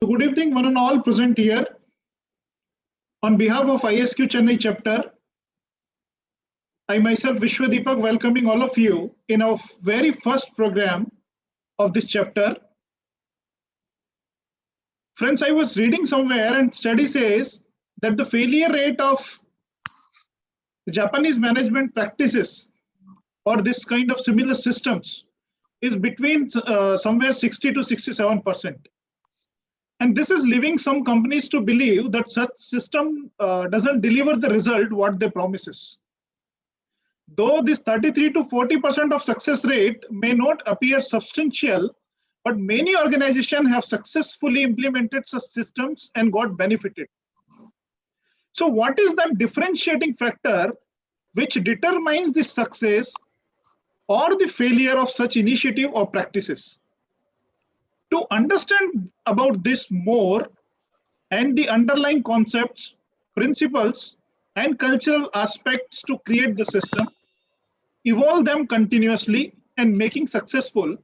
Good evening, one and all present here. On behalf of ISQ Chennai chapter, I myself, Vishwadeepak, welcoming all of you in our very first program of this chapter. Friends, I was reading somewhere and study says that the failure rate of Japanese management practices or this kind of similar systems is between somewhere 60 to 67%. And this is leaving some companies to believe that such system doesn't deliver the result what they promises. Though this 33 to 40% of success rate may not appear substantial, but many organizations have successfully implemented such systems and got benefited. So what is the differentiating factor which determines the success or the failure of such initiative or practices? To understand about this more and the underlying concepts, principles, and cultural aspects to create the system, evolve them continuously and making successful,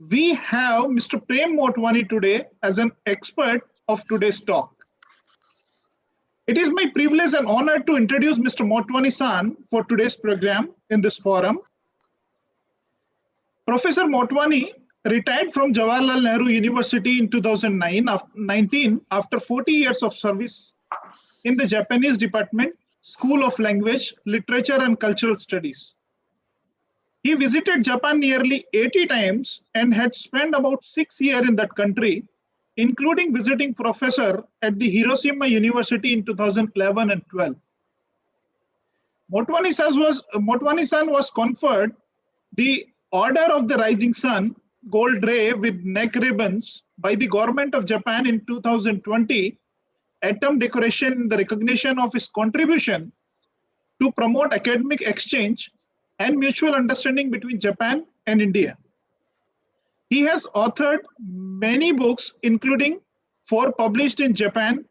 we have Mr. Prem Motwani today as an expert of today's talk. It is my privilege and honor to introduce Mr. Motwani-san for today's program in this forum. Professor Motwani retired from Jawaharlal Nehru University in 2019 after 40 years of service in the Japanese Department, School of Language, Literature and Cultural Studies. He visited Japan nearly 80 times and had spent about 6 years in that country, including visiting professor at the Hiroshima University in 2011 and 12. Motwani-san was conferred the Order of the Rising Sun, Gold Ray with neck ribbons by the government of Japan in 2020, atom decoration in the recognition of his contribution to promote academic exchange and mutual understanding between Japan and India. He has authored many books, including 4 published in Japan,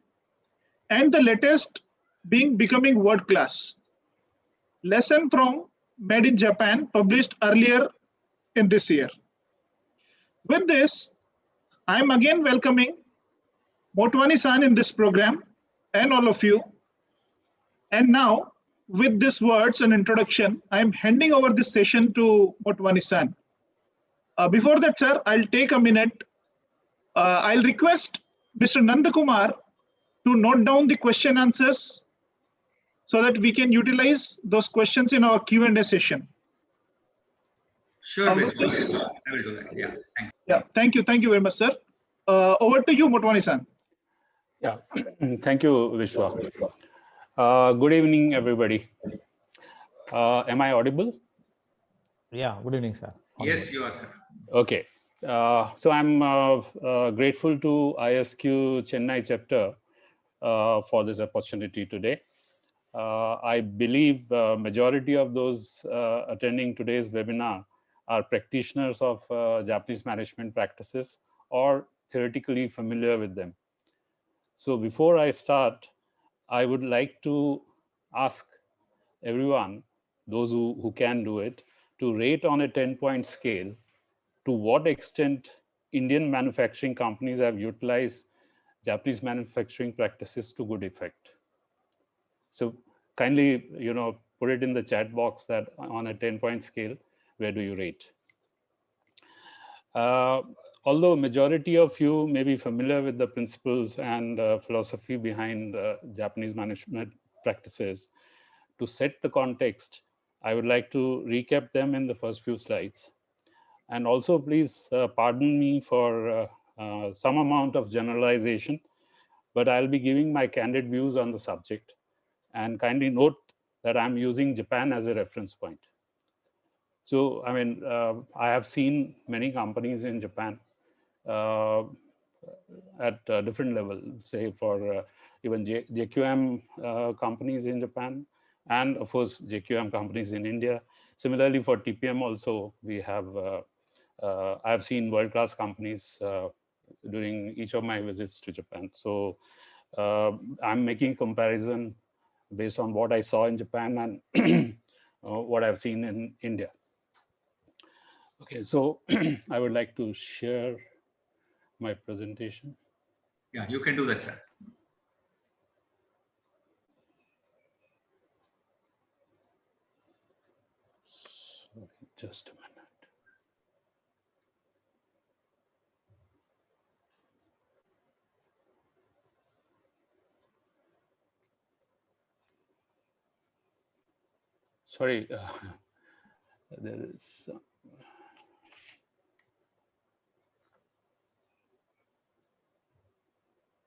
and the latest being Becoming World Class. Lesson from Made in Japan, published earlier in this year. With this, I am again welcoming Motwani-san in this program and all of you. And now, with these words and introduction, I am handing over this session to Motwani-san. Before that, sir, I'll take a minute. I'll request Mr. Nandakumar to note down the question answers so that we can utilize those questions in our Q&A session. Sure, I will do that. Yeah, thanks. Yeah, thank you. Thank you very much, sir. Over to you, Motwani-san. Yeah, thank you, Vishwa. Good evening, everybody. Am I audible? Yeah, good evening, sir. Yes, you are, sir. Okay. So I'm grateful to ISQ Chennai chapter for this opportunity today. I believe majority of those attending today's webinar are practitioners of Japanese management practices or theoretically familiar with them. So before I start, I would like to ask everyone, those who can do it, to rate on a 10-point scale to what extent Indian manufacturing companies have utilized Japanese manufacturing practices to good effect. So kindly, put it in the chat box that on a 10-point scale, where do you rate? Although majority of you may be familiar with the principles and philosophy behind Japanese management practices, to set the context, I would like to recap them in the first few slides. And also please pardon me for some amount of generalization, but I'll be giving my candid views on the subject. And kindly note that I'm using Japan as a reference point. So, I mean, I have seen many companies in Japan at different levels, say for even JQM companies in Japan, and of course, JQM companies in India. Similarly, for TPM also, we have, I've seen world-class companies during each of my visits to Japan. So I'm making comparison based on what I saw in Japan and what I've seen in India. Okay, so I would like to share my presentation. Yeah, you can do that, sir. Sorry, just a minute. Sorry, there is.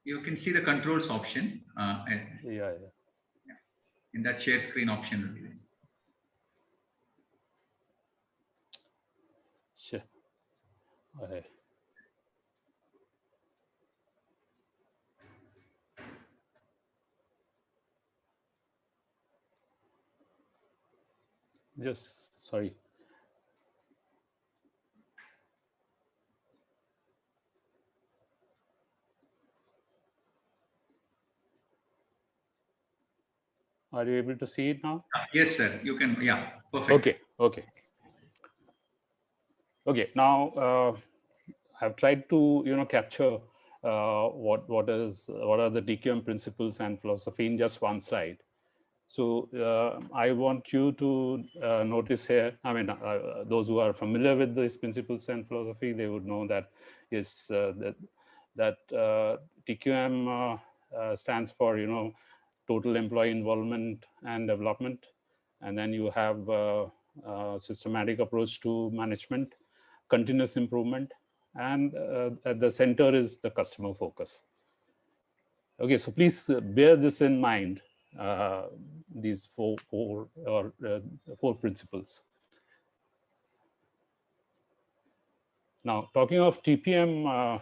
You can see the controls option Yeah. in that share screen option. Sure. Just sorry. Are you able to see it now? Yes, sir. You can. Yeah, perfect. Okay. Now I've tried to capture what are the TQM principles and philosophy in just one slide. So I want you to notice here. I mean, those who are familiar with these principles and philosophy, they would know that is that TQM stands for total employee involvement and development, and then you have systematic approach to management, continuous improvement, and at the center is the customer focus. Okay, so please bear this in mind, these four principles. Now, talking of TPM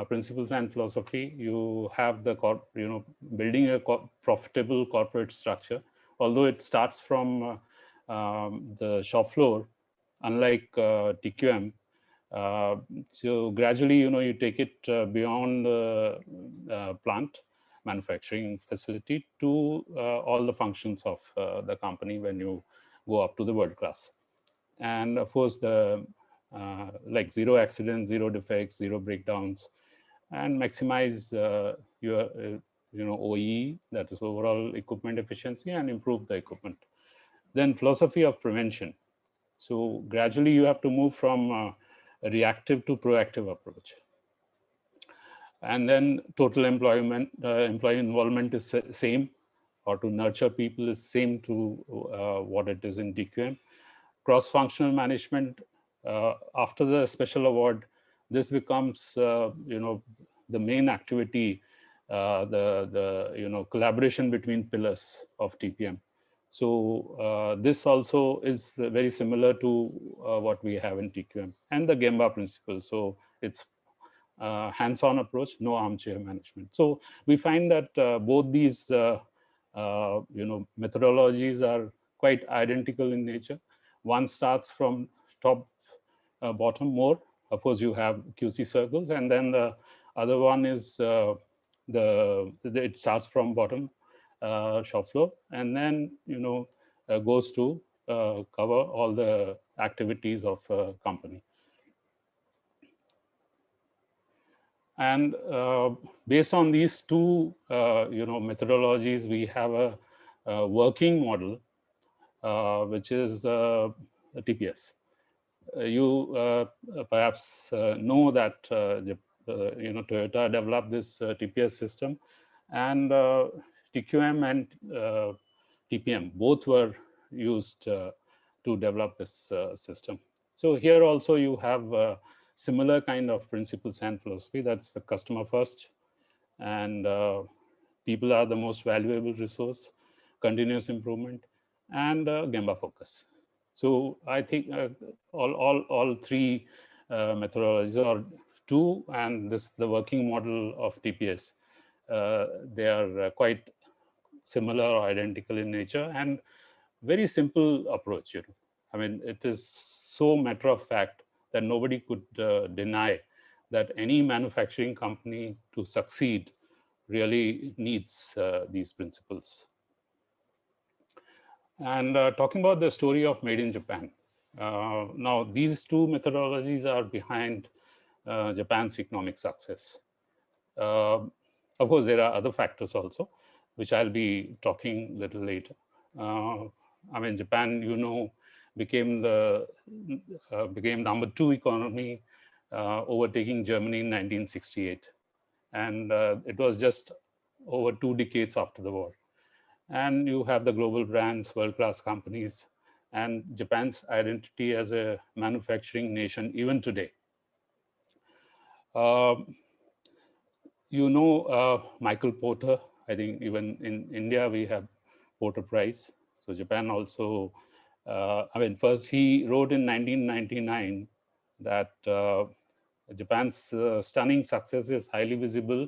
principles and philosophy, you have the building a profitable corporate structure. Although it starts from the shop floor, unlike TQM, so gradually, you take it beyond the plant manufacturing facility to all the functions of the company when you go up to the world class. And of course, the like zero accidents, zero defects, zero breakdowns, and maximize your OEE, that is overall equipment efficiency, and improve the equipment. Then philosophy of prevention. So gradually you have to move from a reactive to proactive approach. And then total employee involvement is same, or to nurture people is same to what it is in TQM. Cross-functional management, after the special award, this becomes the main activity, the collaboration between pillars of TPM. So this also is very similar to what we have in TQM and the Gemba principle. So it's hands-on approach, no armchair management. So we find that both these methodologies are quite identical in nature. One starts from top bottom more. Of course, you have QC circles, and then the other one is it starts from bottom shop floor, and then goes to cover all the activities of a company. And based on these two methodologies, we have a working model which is TPS. You perhaps know that Toyota developed this TPS system, and TQM and TPM both were used to develop this system. So here also you have similar kind of principles and philosophy. That's the customer first, and people are the most valuable resource, continuous improvement, and Gemba focus. So I think all three methodologies, or two, and the working model of TPS, they are quite similar or identical in nature, and very simple approach. I mean, it is so matter of fact that nobody could deny that any manufacturing company to succeed really needs these principles. And talking about the story of Made in Japan. Now, these two methodologies are behind Japan's economic success. Of course, there are other factors also, which I'll be talking a little later. I mean, Japan, became became number 2 economy, overtaking Germany in 1968. And it was just over 2 decades after the war. And you have the global brands, world-class companies, and Japan's identity as a manufacturing nation even today. Michael Porter. I think even in India we have Porter Prize. So Japan also, first he wrote in 1999 that Japan's stunning success is highly visible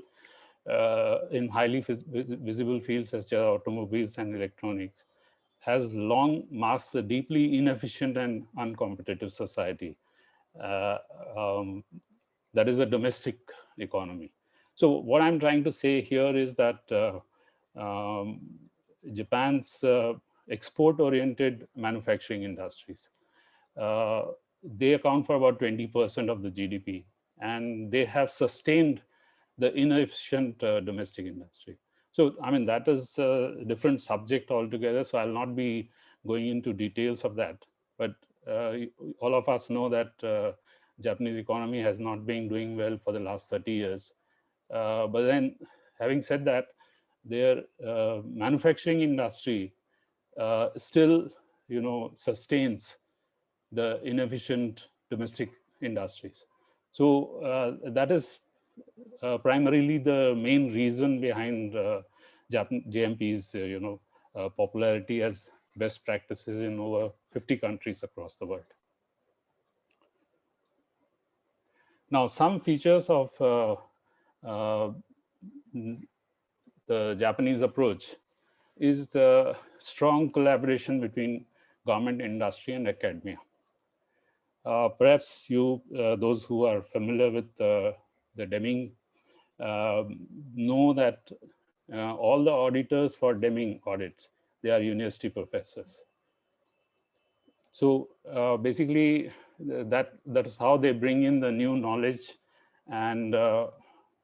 in highly visible fields such as automobiles and electronics, has long masked a deeply inefficient and uncompetitive society. That is a domestic economy. So what I'm trying to say here is that Japan's export-oriented manufacturing industries, they account for about 20% of the GDP, and they have sustained the inefficient domestic industry. So, that is a different subject altogether, so I'll not be going into details of that. But all of us know that Japanese economy has not been doing well for the last 30 years. But then, having said that, their manufacturing industry still, sustains the inefficient domestic industries. So that is primarily the main reason behind JMP's, popularity as best practices in over 50 countries across the world. Now, some features of the Japanese approach is the strong collaboration between government, industry, and academia. Perhaps those who are familiar with the Deming know that all the auditors for Deming audits, they are university professors. So basically, that's how they bring in the new knowledge, and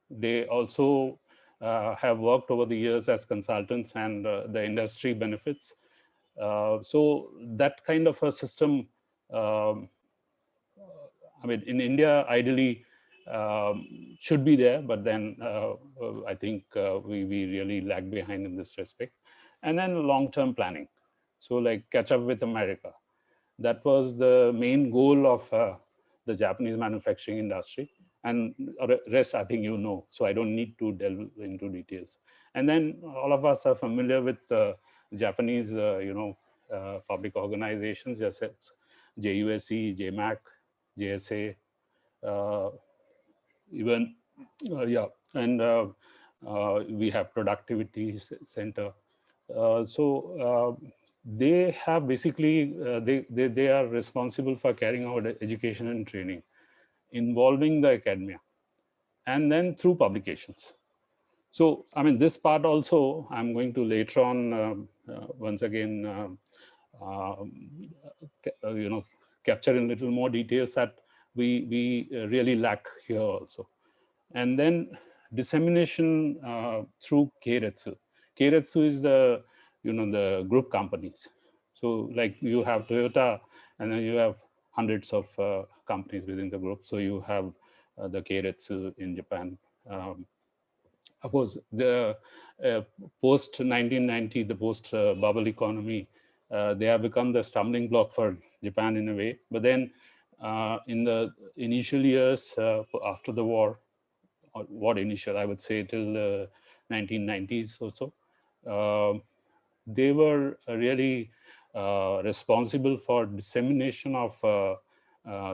they also have worked over the years as consultants, and the industry benefits. So that kind of a system, in India, ideally should be there, but then I think we really lag behind in this respect. And then long-term planning. So like catch up with America. That was the main goal of the Japanese manufacturing industry. And rest, I think so I don't need to delve into details. And then all of us are familiar with Japanese, public organizations, just as JUSE, JMAC, JSA, even, and we have Productivity Center. They have basically, they are responsible for carrying out education and training involving the academia, and then through publications. So, this part also, I'm going to later on, once again, capture in little more details that we really lack here also. And then dissemination through Keiretsu. Keiretsu is the, the group companies. So like you have Toyota, and then you have hundreds of companies within the group. So you have the Keiretsu in Japan. Of course, the post-1990, the post-bubble economy, they have become the stumbling block for Japan in a way. But then in the initial years after the war, or what initial, I would say till the 1990s or so, they were really responsible for dissemination of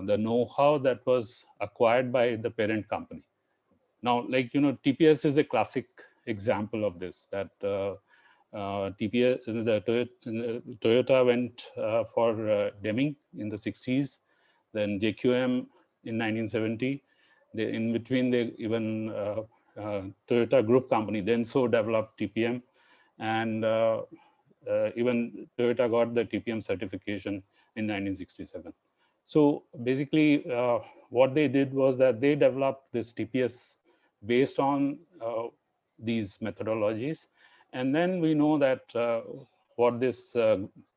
the know-how that was acquired by the parent company. Now, like, TPS is a classic example of this, that TPS, Toyota went for Deming in the 60s, then JQM in 1970. In between, they even Toyota Group Company then so developed TPM, and even Toyota got the TPM certification in 1967. So basically, what they did was that they developed this TPS based on these methodologies. And then we know that what this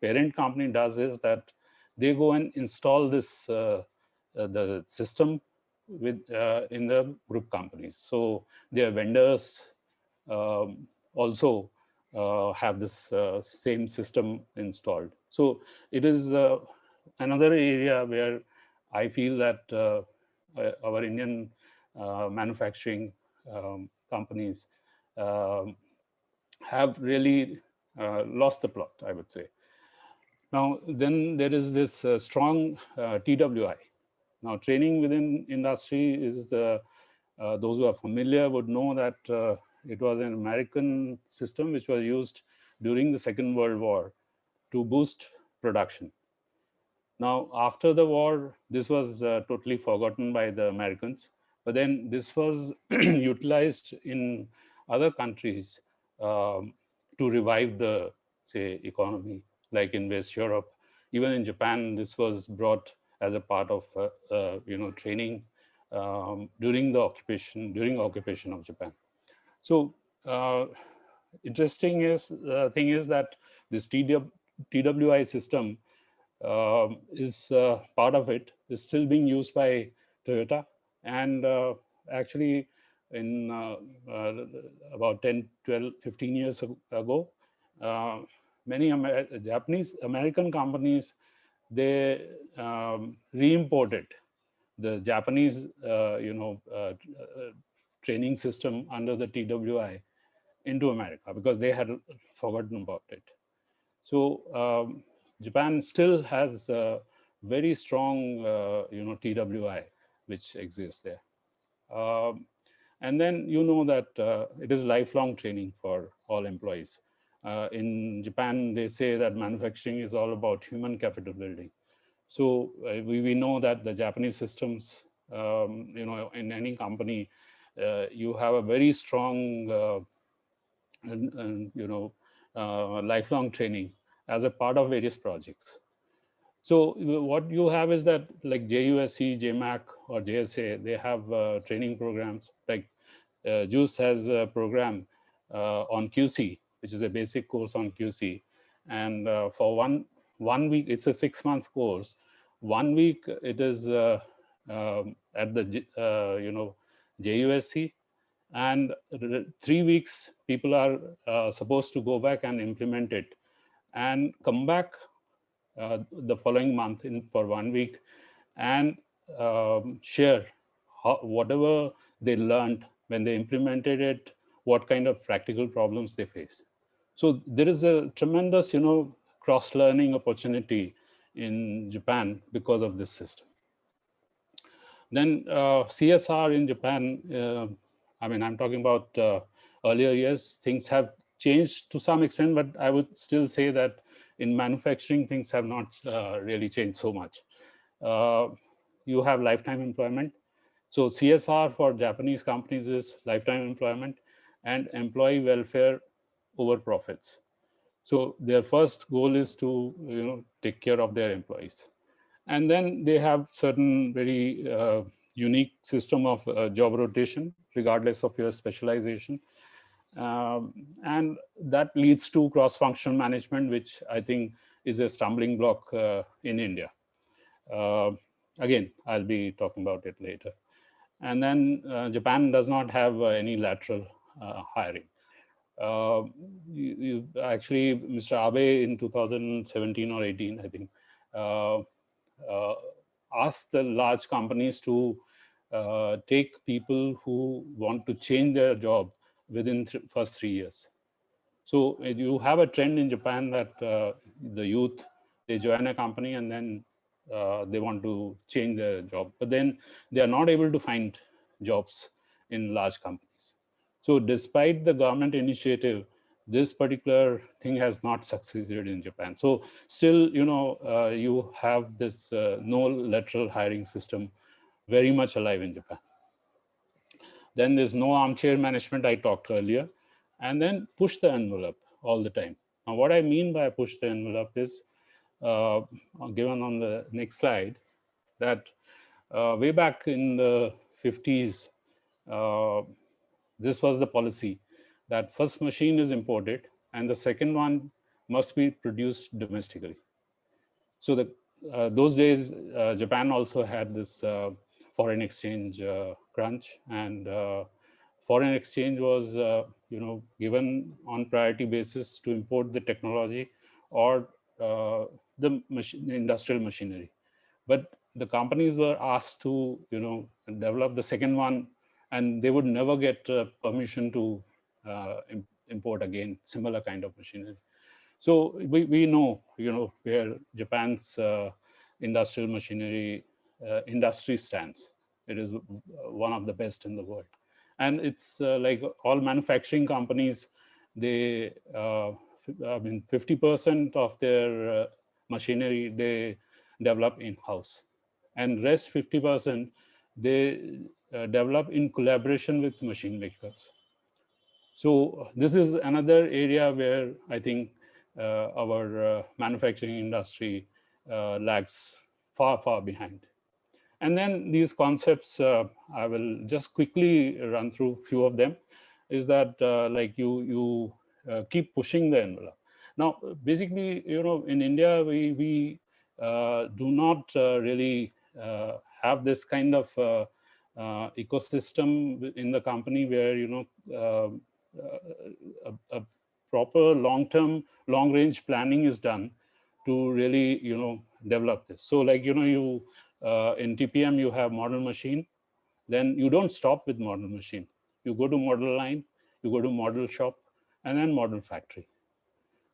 parent company does is that they go and install this the system with in the group companies. So their vendors also have this same system installed. So it is another area where I feel that our Indian manufacturing companies have really lost the plot, I would say. Now, then there is this strong TWI. Now, training within industry is, those who are familiar would know that it was an American system which was used during the Second World War to boost production. Now, after the war, this was totally forgotten by the Americans, but then this was utilized in other countries to revive the, say, economy, like in West Europe. Even in Japan, this was brought as a part of training during occupation of Japan. So interesting thing is that this TWI system is part of it is still being used by Toyota, and actually in about 10, 12, 15 years ago, many Japanese American companies, they re-imported the Japanese training system under the TWI into America because they had forgotten about it. So Japan still has a very strong TWI which exists there. And then you know that it is lifelong training for all employees. In Japan, they say that manufacturing is all about human capital building. So we know that the Japanese systems, in any company, you have a very strong, lifelong training as a part of various projects. So what you have is that like JUSC, JMAC, or JSA, they have training programs. Like JUICE has a program on QC, which is a basic course on QC. And for one week, it's a 6-month course. 1 week, it is at the JUSC, and 3 weeks, people are supposed to go back and implement it and come back the following month for 1 week and share whatever they learned when they implemented it, what kind of practical problems they face. So there is a tremendous, cross-learning opportunity in Japan because of this system. Then CSR in Japan, I'm talking about earlier years, things have changed to some extent, but I would still say that in manufacturing, things have not really changed so much. You have lifetime employment. So CSR for Japanese companies is lifetime employment and employee welfare over profits. So their first goal is to take care of their employees. And then they have certain very unique system of job rotation, regardless of your specialization. And that leads to cross-functional management, which I think is a stumbling block in India. Again, I'll be talking about it later. And then Japan does not have any lateral hiring. Actually, Mr. Abe in 2017 or 18, I think, asked the large companies to take people who want to change their job within first 3 years. So you have a trend in Japan that the youth, they join a company and then they want to change their job, but then they are not able to find jobs in large companies. So despite the government initiative, this particular thing has not succeeded in Japan. So still, you have this no lateral hiring system very much alive in Japan. Then there's no armchair management I talked earlier, and then push the envelope all the time. Now, what I mean by push the envelope is given on the next slide, that way back in the 50s, this was the policy that first machine is imported and the second one must be produced domestically. So those days, Japan also had this foreign exchange crunch, and foreign exchange was given on priority basis to import the technology or the industrial machinery. But the companies were asked to develop the second one, and they would never get permission to import again similar kind of machinery. So we know where Japan's industrial machinery industry stands. It is one of the best in the world, and it's like all manufacturing companies, they 50% of their machinery they develop in-house, and rest 50% they develop in collaboration with machine makers. So this is another area where I think our manufacturing industry lags far behind. And then these concepts, I will just quickly run through a few of them, is that like you keep pushing the envelope. Now, basically, in India, we do not really have this kind of ecosystem in the company where, a proper long-range planning is done to really, develop this. So like, you in TPM, you have model machine, then you don't stop with model machine. You go to model line, you go to model shop, and then model factory.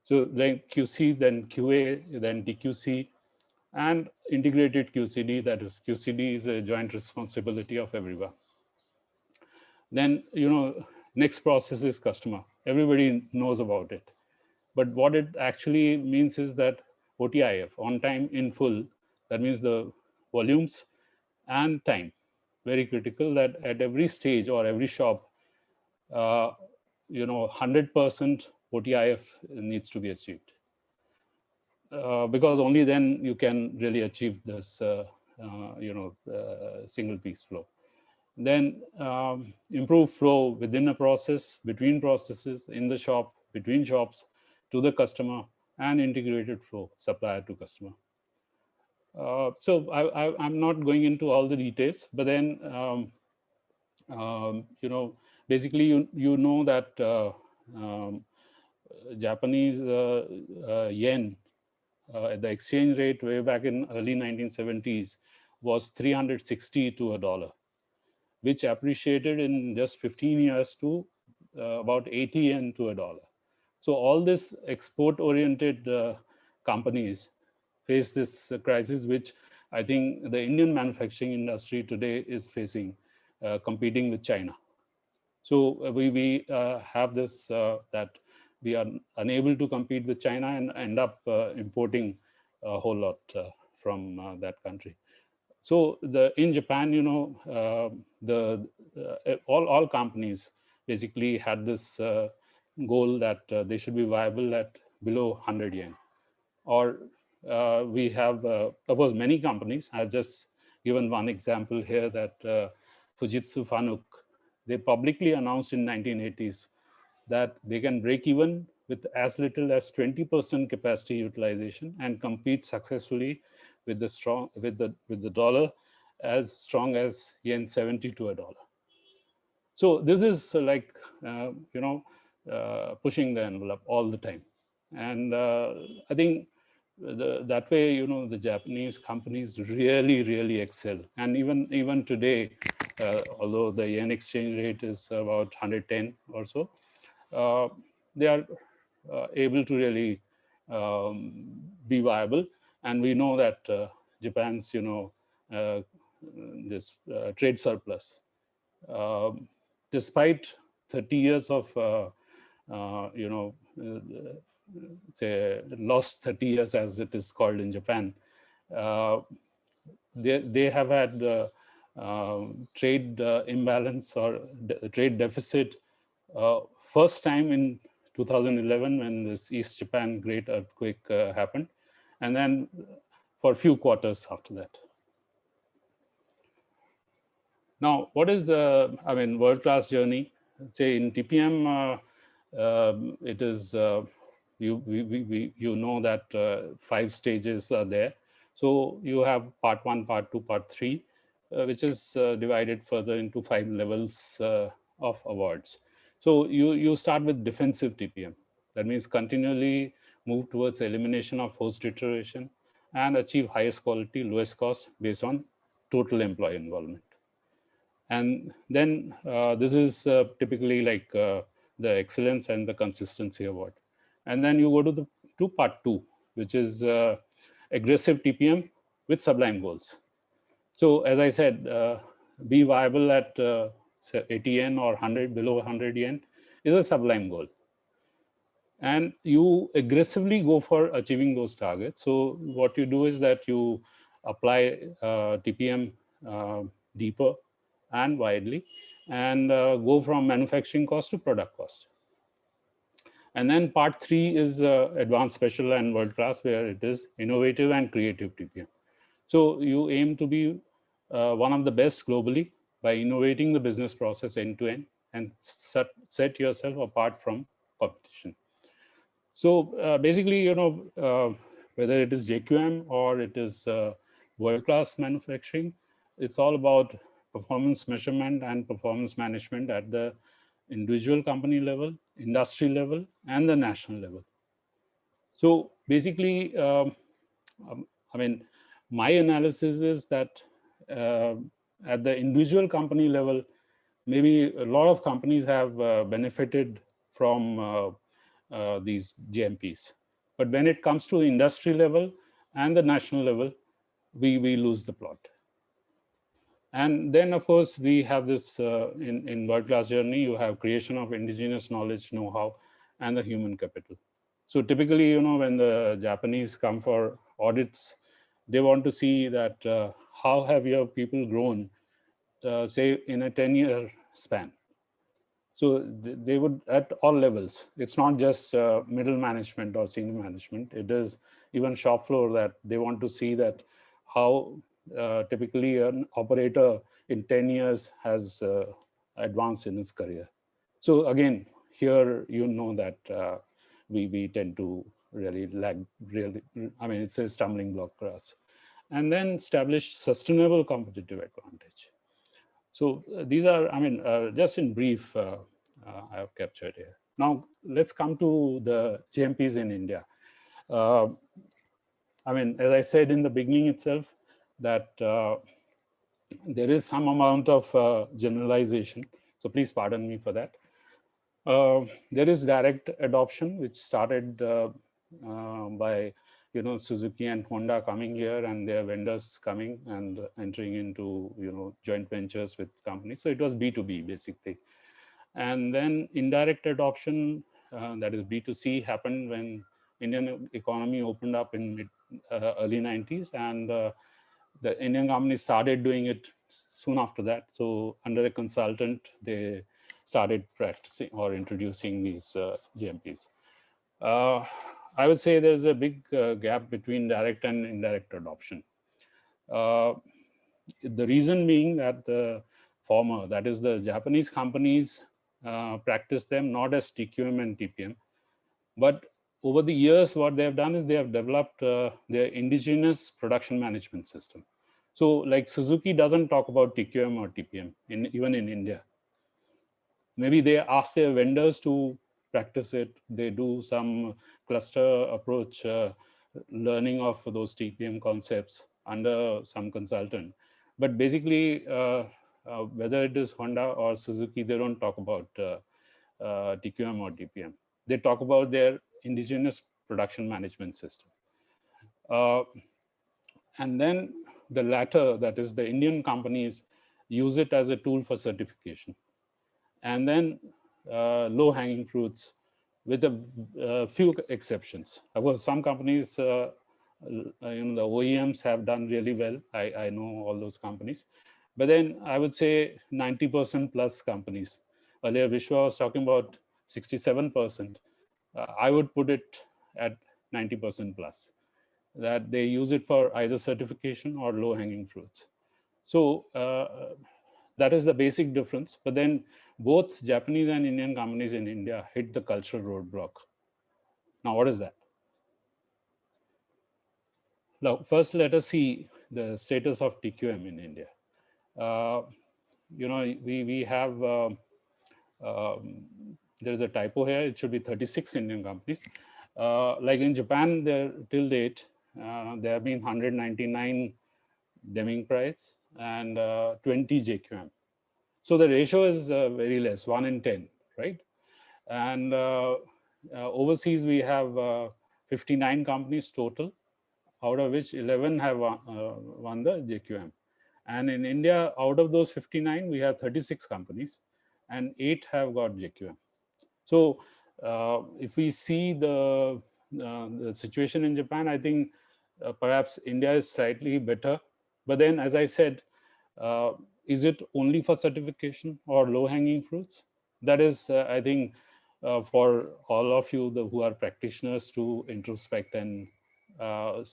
So then QC, then QA, then TQC, and integrated QCD, that is QCD is a joint responsibility of everyone. Then, next process is customer. Everybody knows about it. But what it actually means is that OTIF, on time in full, that means the volumes and time, very critical that at every stage or every shop, 100% OTIF needs to be achieved. Because only then you can really achieve this, single piece flow. Then improve flow within a process, between processes, in the shop, between shops, to the customer, and integrated flow, supplier to customer. So I'm not going into all the details, but then, basically, you know that Japanese yen, the exchange rate way back in early 1970s was 360 to $1, which appreciated in just 15 years to about 80 yen to $1. So all these export-oriented companies face this crisis, which I think the Indian manufacturing industry today is facing, competing with China. So we have this, that we are unable to compete with China and end up importing a whole lot from that country. So in Japan, all companies basically had this goal that they should be viable at below 100 yen. Or we have, of course, many companies. I've just given one example here that Fujitsu Fanuc, they publicly announced in 1980s that they can break even with as little as 20% capacity utilization and compete successfully with the dollar as strong as yen 70 to $1. So this is like pushing the envelope all the time, and I think that way the Japanese companies really excel. And even today, although the yen exchange rate is about 110 or so, they are able to really be viable. And we know that Japan's this trade surplus, despite 30 years of say lost 30 years as it is called in Japan, they have had trade imbalance or trade deficit first time in 2011 when this East Japan great earthquake happened, and then for a few quarters after that. Now, what is the, world-class journey? Say in TPM, it is, you know that 5 stages are there. So you have part 1, part 2, part 3, which is divided further into 5 levels of awards. So you start with defensive TPM. That means continually move towards elimination of host deterioration and achieve highest quality, lowest cost based on total employee involvement. And then this is typically like the excellence and the consistency award. And then you go to part 2, which is aggressive TPM with sublime goals. So as I said, be viable at say 80 yen or 100, below 100 yen is a sublime goal. And you aggressively go for achieving those targets. So what you do is that you apply TPM deeper and widely, and go from manufacturing cost to product cost. And then part 3 is advanced special and world class, where it is innovative and creative TPM. So you aim to be one of the best globally by innovating the business process end to end and set yourself apart from competition. So basically, whether it is JQM or it is world-class manufacturing, it's all about performance measurement and performance management at the individual company level, industry level, and the national level. So basically, I mean, my analysis is that at the individual company level, maybe a lot of companies have benefited from these GMPs. But when it comes to industry level and the national level, we lose the plot. And then, of course, we have this in world-class journey, you have creation of indigenous knowledge, know-how, and the human capital. So typically, when the Japanese come for audits, they want to see that how have your people grown, say, in a 10-year span. So they would, at all levels, it's not just middle management or senior management, it is even shop floor that they want to see that how typically an operator in 10 years has advanced in his career. So again, here that we tend to really lag, it's a stumbling block for us. And then establish sustainable competitive advantage. So these are, just in brief, I have captured here. Now, let's come to the GMPs in India. As I said in the beginning itself, that there is some amount of generalization. So please pardon me for that. There is direct adoption, which started by Suzuki and Honda coming here and their vendors coming and entering into joint ventures with companies. So it was B2B basically. And then indirect adoption, that is B2C, happened when Indian economy opened up in early 90s, and the Indian companies started doing it soon after that. So under a consultant, they started practicing or introducing these GMPs. I would say there's a big gap between direct and indirect adoption. The reason being that the former, that is the Japanese companies, practice them not as TQM and TPM, but over the years, what they have done is they have developed their indigenous production management system. So like Suzuki doesn't talk about TQM or TPM, even in India. Maybe they ask their vendors to practice it. They do some cluster approach, learning of those TPM concepts under some consultant. But basically, whether it is Honda or Suzuki, they don't talk about TQM or TPM. They talk about their indigenous production management system. And then the latter, that is the Indian companies, use it as a tool for certification. And then low-hanging fruits with a few exceptions. Of course, some companies, the OEMs have done really well. I know all those companies. But then I would say 90% plus companies. Earlier, Vishwa was talking about 67%. I would put it at 90% plus, that they use it for either certification or low-hanging fruits. So That is the basic difference. But then both Japanese and Indian companies in India hit the cultural roadblock. Now, what is that? Now, first, let us see the status of TQM in India. We have, there is a typo here. It should be 36 Indian companies. Like in Japan, there till date, there have been 199 Deming Prize and 20 JQM. So the ratio is very less, 1 in 10, right? And overseas, we have 59 companies total, out of which 11 have won the JQM. And in India, out of those 59, we have 36 companies and 8 have got JQM. So if we see the situation in Japan, I think perhaps India is slightly better. But then, as I said, is it only for certification or low-hanging fruits? That is, I think, for all of you who are practitioners to introspect and or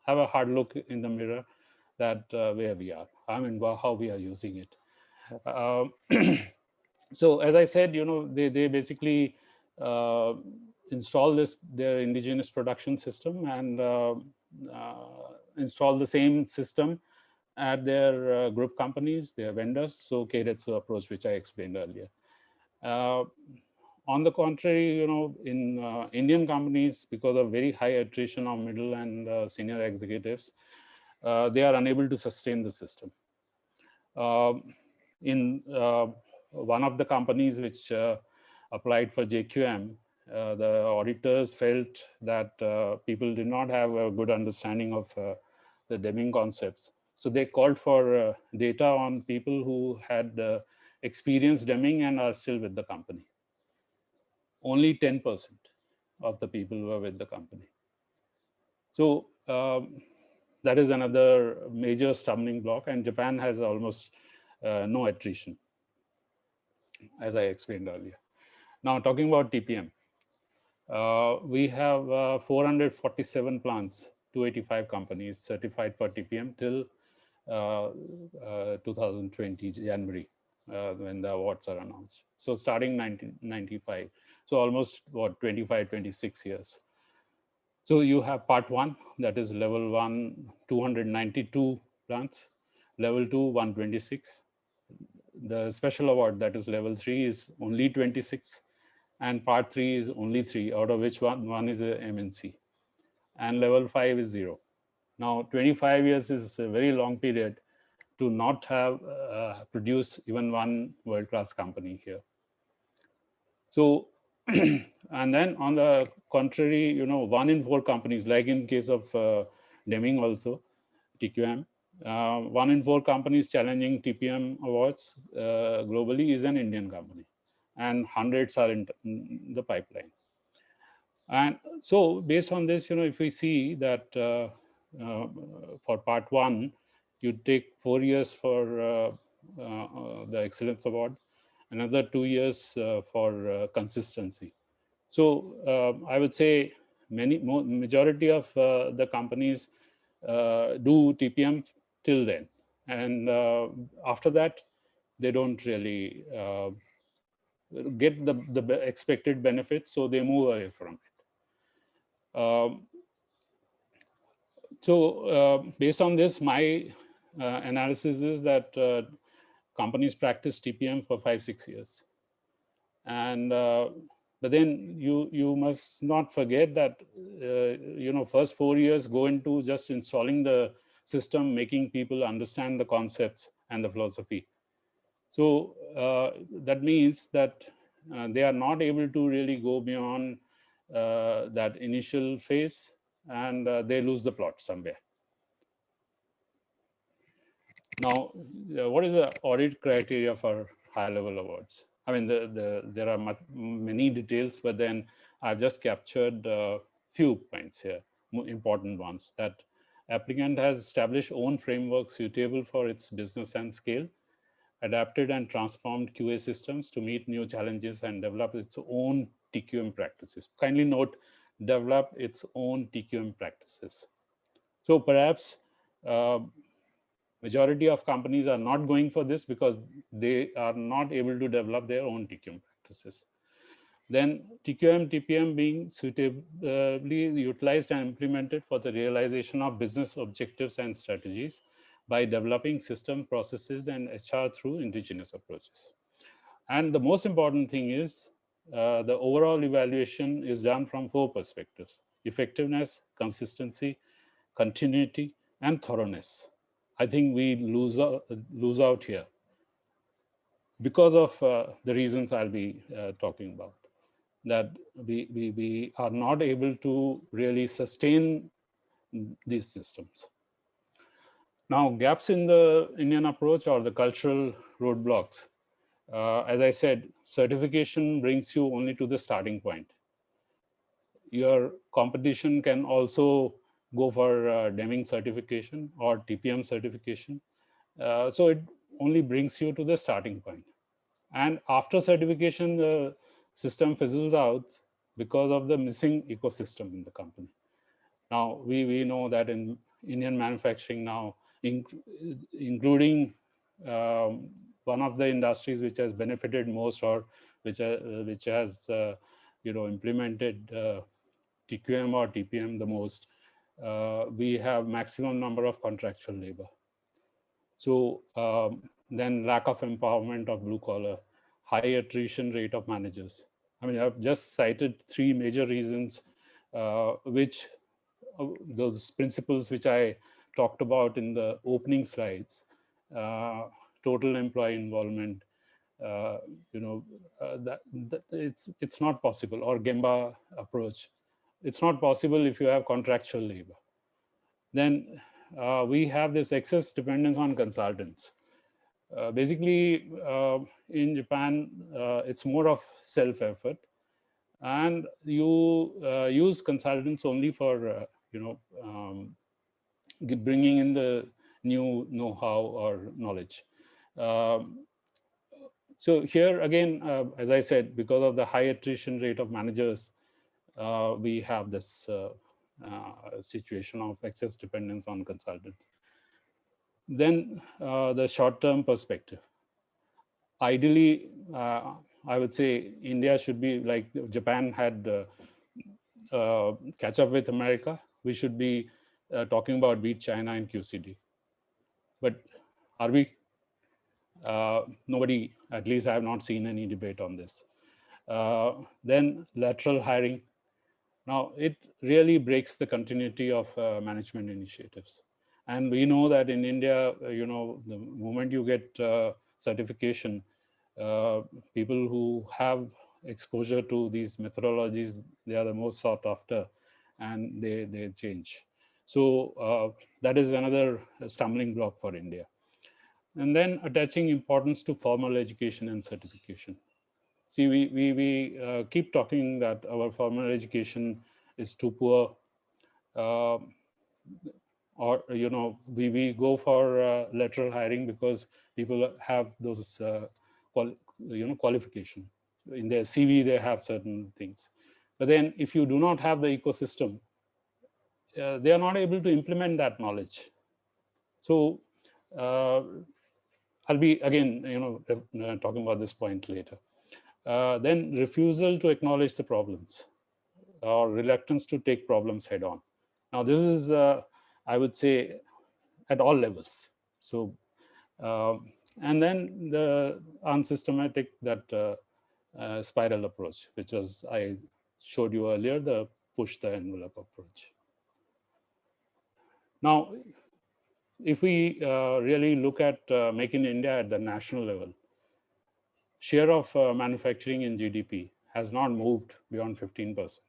have a hard look in the mirror that where we are, I mean, how we are using it. So as I said, they basically install their indigenous production system and install the same system at their group companies, their vendors. So that's the approach which I explained earlier. On the contrary, in Indian companies, because of very high attrition of middle and senior executives, they are unable to sustain the system. In one of the companies which applied for JQM, the auditors felt that people did not have a good understanding of the Deming concepts. So they called for data on people who had experienced Deming and are still with the company. Only 10% of the people were with the company. So that is another major stumbling block, and Japan has almost no attrition, as I explained earlier. Now, talking about TPM, we have 447 plants, 285 companies certified for TPM till 2020 January, when the awards are announced. So starting 1995, so almost 25, 26 years. So you have part 1, that is level 1, 292 plants, level 2, 126. The special award, that is level 3, is only 26, and part 3 is only 3, out of which one is a MNC, and level 5 is 0. Now, 25 years is a very long period to not have produced even one world-class company here. So, and then on the contrary, 1 in 4 companies, like in case of Deming also, TQM, 1 in 4 companies challenging TPM awards globally is an Indian company, and hundreds are in the pipeline. And so based on this, if we see that for part 1, you take 4 years for the Excellence Award, another 2 years for consistency. So I would say majority of the companies do TPM till then. And after that, they don't really get the expected benefits, so they move away from it. So based on this, my analysis is that companies practice TPM for 5-6 years. And but then you must not forget that first 4 years go into just installing the system, making people understand the concepts and the philosophy. So that means that they are not able to really go beyond that initial phase, and they lose the plot somewhere. Now, what is the audit criteria for high-level awards? I mean, there are many details, but then I've just captured a few points here, important ones. That applicant has established own framework suitable for its business and scale, adapted and transformed QA systems to meet new challenges, and develop its own TQM practices. Kindly note, develop its own TQM practices. So perhaps Majority of companies are not going for this because they are not able to develop their own TQM practices. Then TQM, TPM being suitably utilized and implemented for the realization of business objectives and strategies by developing system processes and HR through indigenous approaches. And the most important thing is the overall evaluation is done from 4 perspectives: effectiveness, consistency, continuity, and thoroughness. I think we lose out here because of the reasons I'll be talking about, that we are not able to really sustain these systems. Now, gaps in the Indian approach or the cultural roadblocks. As I said, certification brings you only to the starting point. Your competition can also go for Deming certification or TPM certification. So it only brings you to the starting point. And after certification, the system fizzles out because of the missing ecosystem in the company. Now, we know that in Indian manufacturing now, including one of the industries which has benefited most, or which has implemented TQM or TPM the most, we have maximum number of contractual labor. So then lack of empowerment of blue collar, high attrition rate of managers. I mean, I've just cited 3 major reasons which those principles which I talked about in the opening slides, total employee involvement, it's not possible, or Gemba approach. It's not possible if you have contractual labor. Then we have this excess dependence on consultants. Basically, in Japan, it's more of self-effort, and you use consultants only for bringing in the new know-how or knowledge. So here again, as I said, because of the high attrition rate of managers, we have this situation of excess dependence on consultants. Then the short-term perspective. Ideally, I would say India should be like Japan had catch up with America. We should be talking about beat China in QCD. But are we? Nobody, at least I have not seen any debate on this. Then lateral hiring. Now, it really breaks the continuity of management initiatives. And we know that in India, the moment you get certification, people who have exposure to these methodologies, they are the most sought after, and they change. So that is another stumbling block for India. And then attaching importance to formal education and certification. See, we keep talking that our formal education is too poor, or we go for lateral hiring because people have those qualification in their CV. They have certain things, but then if you do not have the ecosystem, they are not able to implement that knowledge. So I'll be again talking about this point later. Then refusal to acknowledge the problems, or reluctance to take problems head on. Now this is, I would say, at all levels. So, and then the unsystematic, that spiral approach, which was, I showed you earlier, the push the envelope approach. Now, if we really look at Make in India at the national level, share of manufacturing in GDP has not moved beyond 15%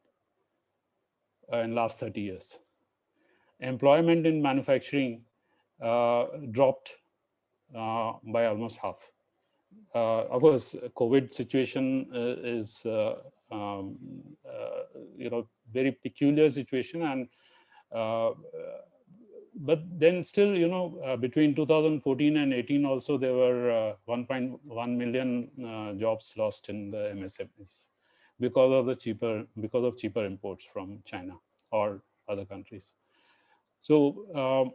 in last 30 years. Employment in manufacturing dropped by almost half. Of course, COVID situation is very peculiar situation, and but then still, between 2014 and 18 also, there were 1.1 million jobs lost in the MSMEs because of cheaper imports from China or other countries. So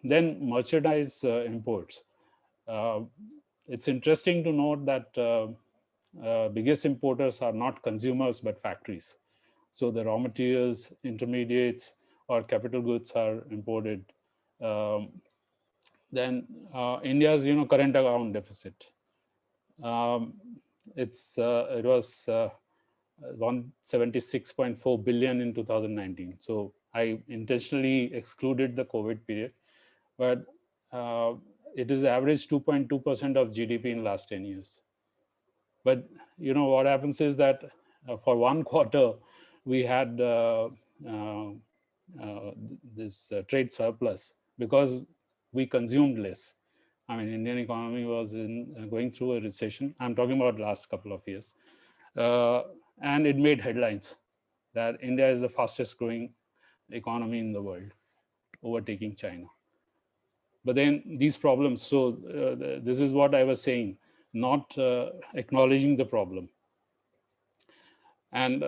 then merchandise imports. It's interesting to note that biggest importers are not consumers but factories. So the raw materials, intermediates, or capital goods are imported. Then India's current account deficit. It was 176.4 billion in 2019. So I intentionally excluded the COVID period, but it is average 2.2% of GDP in last 10 years. But what happens is that for one quarter, we had this trade surplus because we consumed less. I mean, Indian economy was going through a recession. I'm talking about last couple of years. And it made headlines that India is the fastest growing economy in the world, overtaking China. But then these problems, so this is what I was saying, not acknowledging the problem. And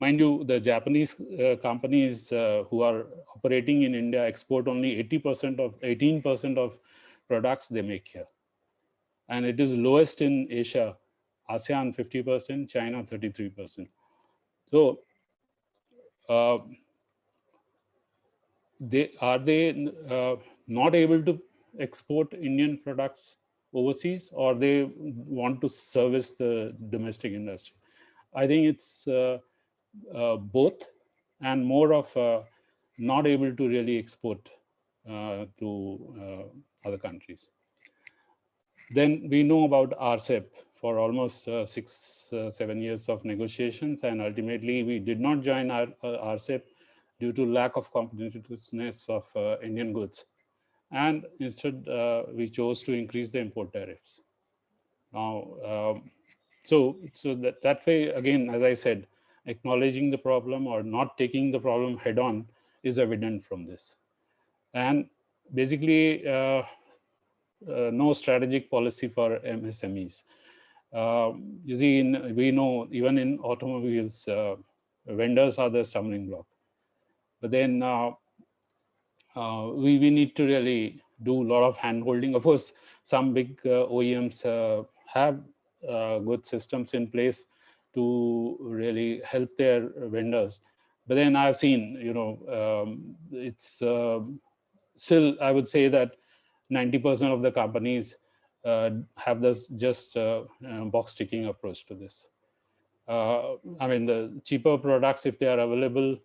mind you, the Japanese companies who are operating in India export only 18% of products they make here. And it is lowest in Asia, ASEAN 50%, China 33%. So are they not able to export Indian products overseas, or they want to service the domestic industry? I think it's both, and more of not able to really export to other countries. Then we know about RCEP for almost 6-7 years of negotiations, and ultimately we did not join RCEP due to lack of competitiveness of Indian goods. And instead, we chose to increase the import tariffs. Now, so that way, again, as I said, acknowledging the problem or not taking the problem head on is evident from this. And basically, no strategic policy for MSMEs. You see, we know even in automobiles, vendors are the stumbling block. But then we need to really do a lot of hand-holding. Of course, some big OEMs have good systems in place to really help their vendors. But then I've seen, it's still, I would say that 90% of the companies have this just box ticking approach to this. I mean, the cheaper products, if they are available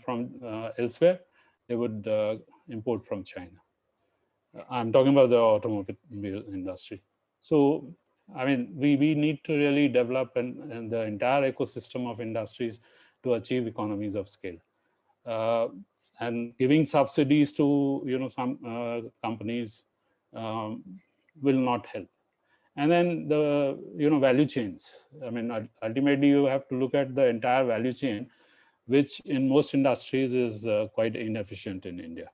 from elsewhere, they would import from China. I'm talking about the automobile industry. So, I mean, we need to really develop and the entire ecosystem of industries to achieve economies of scale. And giving subsidies to some companies will not help. And then the value chains. I mean, ultimately you have to look at the entire value chain, which in most industries is quite inefficient in India.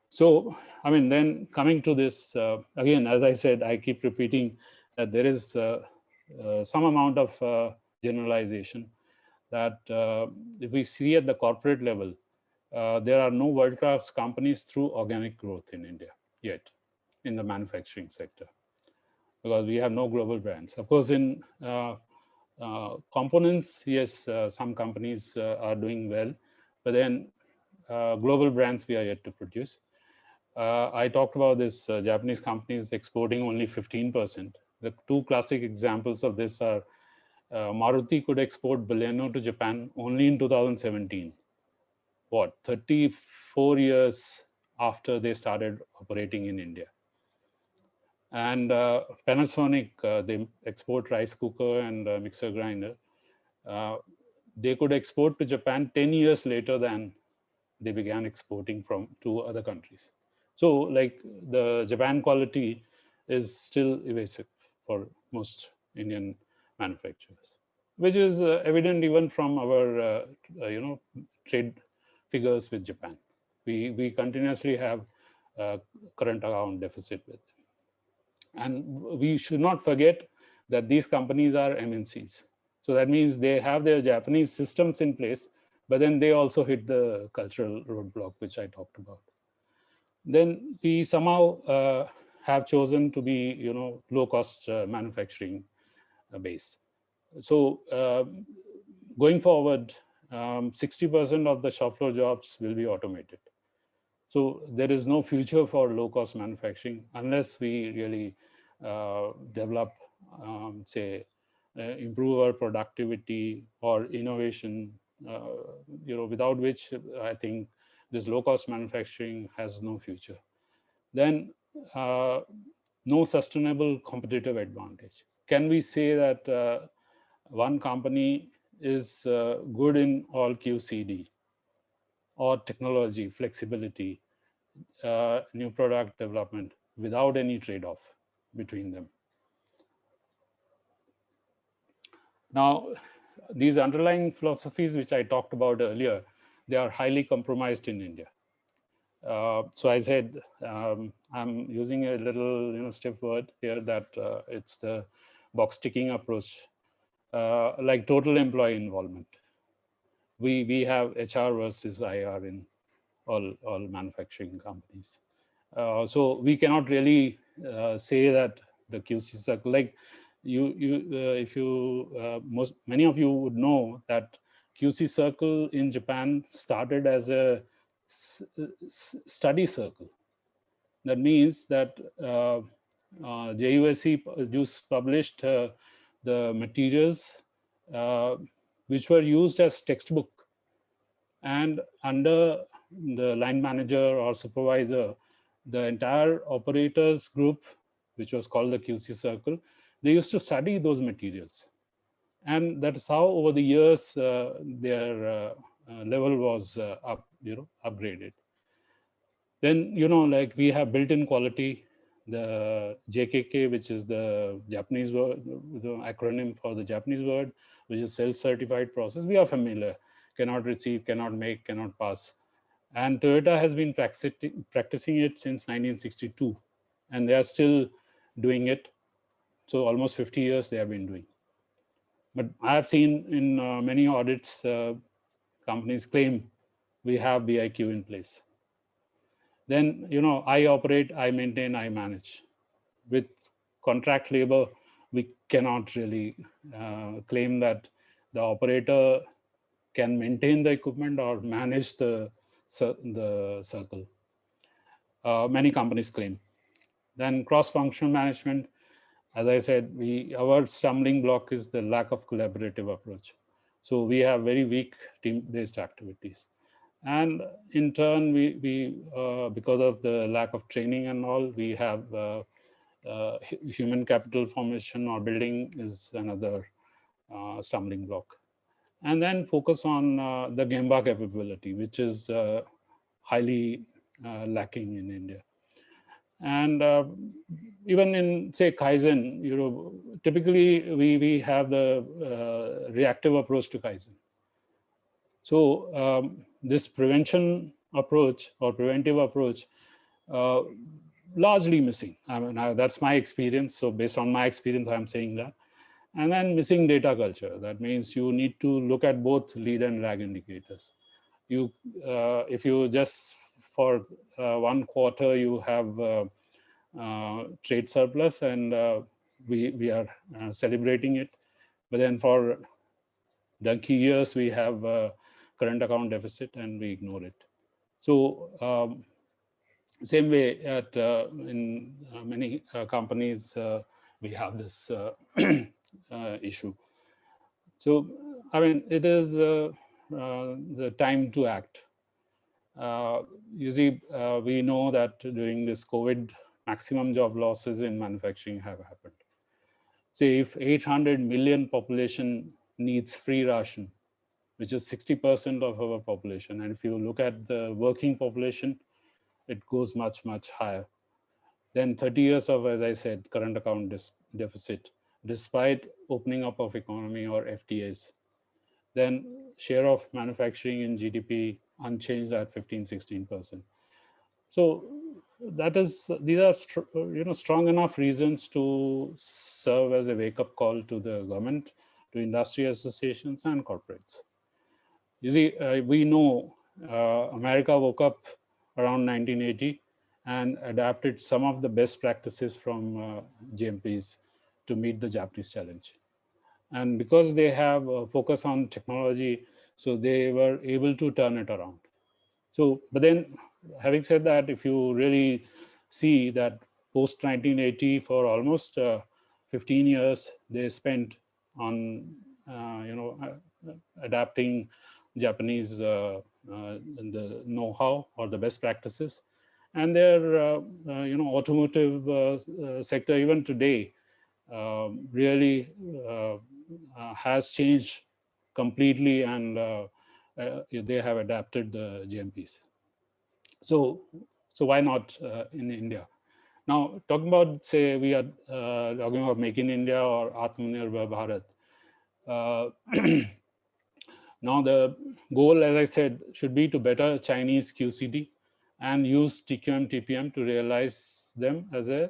So, I mean, then coming to this, again, as I said, I keep repeating that there is some amount of generalization that if we see at the corporate level, there are no world-class companies through organic growth in India yet in the manufacturing sector, because we have no global brands. Of course, in components, yes, some companies are doing well, but then global brands we are yet to produce. I talked about this Japanese companies exporting only 15%. The two classic examples of this are Maruti could export Baleno to Japan only in 2017. What, 34 years after they started operating in India. And Panasonic, they export rice cooker and mixer grinder. They could export to Japan 10 years later than they began exporting to other countries. So like the Japan quality is still evasive for most Indian manufacturers, which is evident even from our trade figures with Japan. We continuously have current account deficit with them. And we should not forget that these companies are MNCs. So that means they have their Japanese systems in place, but then they also hit the cultural roadblock, which I talked about. Then we somehow have chosen to be, low cost manufacturing base. So going forward, 60% of the shop floor jobs will be automated. So there is no future for low cost manufacturing unless we really develop, improve our productivity or innovation, without which I think this low cost manufacturing has no future. Then no sustainable competitive advantage. Can we say that one company is good in all QCD or technology, flexibility, new product development without any trade-off between them? Now, these underlying philosophies, which I talked about earlier, they are highly compromised in India. So I said, I'm using a little stiff word here that it's the box ticking approach, like total employee involvement. We have HR versus IR in all manufacturing companies. So we cannot really say that the QC circle, like many of you would know that QC circle in Japan started as a study circle. That means that JUSC just published the materials which were used as textbook, and under the line manager or supervisor, the entire operators group, which was called the QC circle, they used to study those materials. And that's how over the years their level was upgraded. Then, like we have built-in quality, the JKK, which is the Japanese word, the acronym for the Japanese word, which is self-certified process. We are familiar. Cannot receive, cannot make, cannot pass. And Toyota has been practicing it since 1962, and they are still doing it. So almost 50 years they have been doing. But I have seen in many audits, companies claim we have BIQ in place. Then, I operate, I maintain, I manage. With contract labor, we cannot really claim that the operator can maintain the equipment or manage the circle. Many companies claim. Then cross-functional management, as I said, our stumbling block is the lack of collaborative approach. So we have very weak team-based activities. And in turn, we because of the lack of training and all, we have human capital formation or building is another stumbling block. And then focus on the Gemba capability, which is highly lacking in India. And even in, say, Kaizen, typically we have the reactive approach to Kaizen. So this prevention approach or preventive approach, largely missing. I mean, that's my experience. So based on my experience, I'm saying that. And then missing data culture. That means you need to look at both lead and lag indicators. If you just for 1 quarter you have trade surplus and we are celebrating it, but then for donkey years we have current account deficit and we ignore it. So same way at in many companies we have this issue. So I mean, it is the time to act. You see, we know that during this COVID, maximum job losses in manufacturing have happened. See, if 800 million population needs free ration, which is 60% of our population, and if you look at the working population, it goes much, much higher. Then 30 years of, as I said, current account deficit, despite opening up of economy or FTAs. Then share of manufacturing in GDP unchanged at 15-16%. So that is, these are strong enough reasons to serve as a wake-up call to the government, to industry associations and corporates. You see, we know America woke up around 1980 and adapted some of the best practices from GMPs to meet the Japanese challenge. And because they have a focus on technology, so they were able to turn it around. So, but then having said that, if you really see that post 1980 for almost 15 years, they spent on, adapting Japanese the know-how or the best practices. And their, automotive sector even today really has changed completely, and they have adapted the GMPs. So why not in India? Now, talking about, say, we are talking about Make in India or Atmanirbhar Bharat. Now, the goal, as I said, should be to better Chinese QCD and use TQM, TPM to realize them as a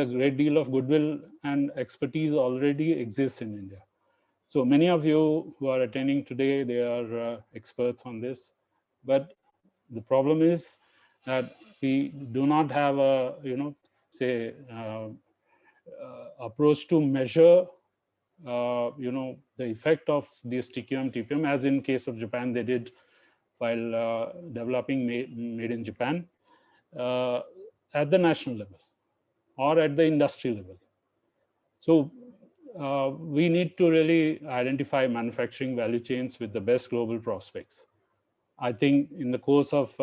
great deal of goodwill and expertise already exists in India. So many of you who are attending today, they are experts on this, but the problem is that we do not have a, approach to measure, the effect of this TQM, TPM, as in case of Japan, they did while developing made in Japan at the national level or at the industry level. So we need to really identify manufacturing value chains with the best global prospects. I think in the course of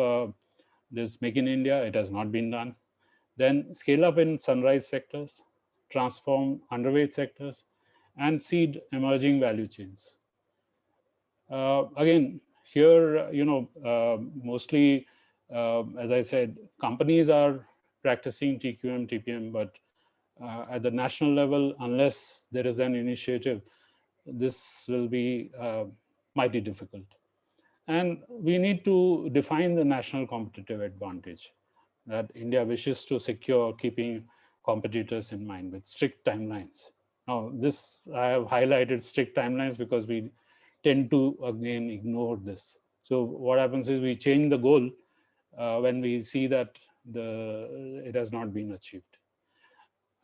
this Make in India, it has not been done. Then scale up in sunrise sectors, transform underweight sectors, and seed emerging value chains. Again, here, mostly, as I said, companies are practicing TQM, TPM, but at the national level, unless there is an initiative, this will be mighty difficult. And we need to define the national competitive advantage that India wishes to secure, keeping competitors in mind with strict timelines. Now, this, I have highlighted strict timelines because we tend to, again, ignore this. So what happens is we change the goal when we see that it has not been achieved.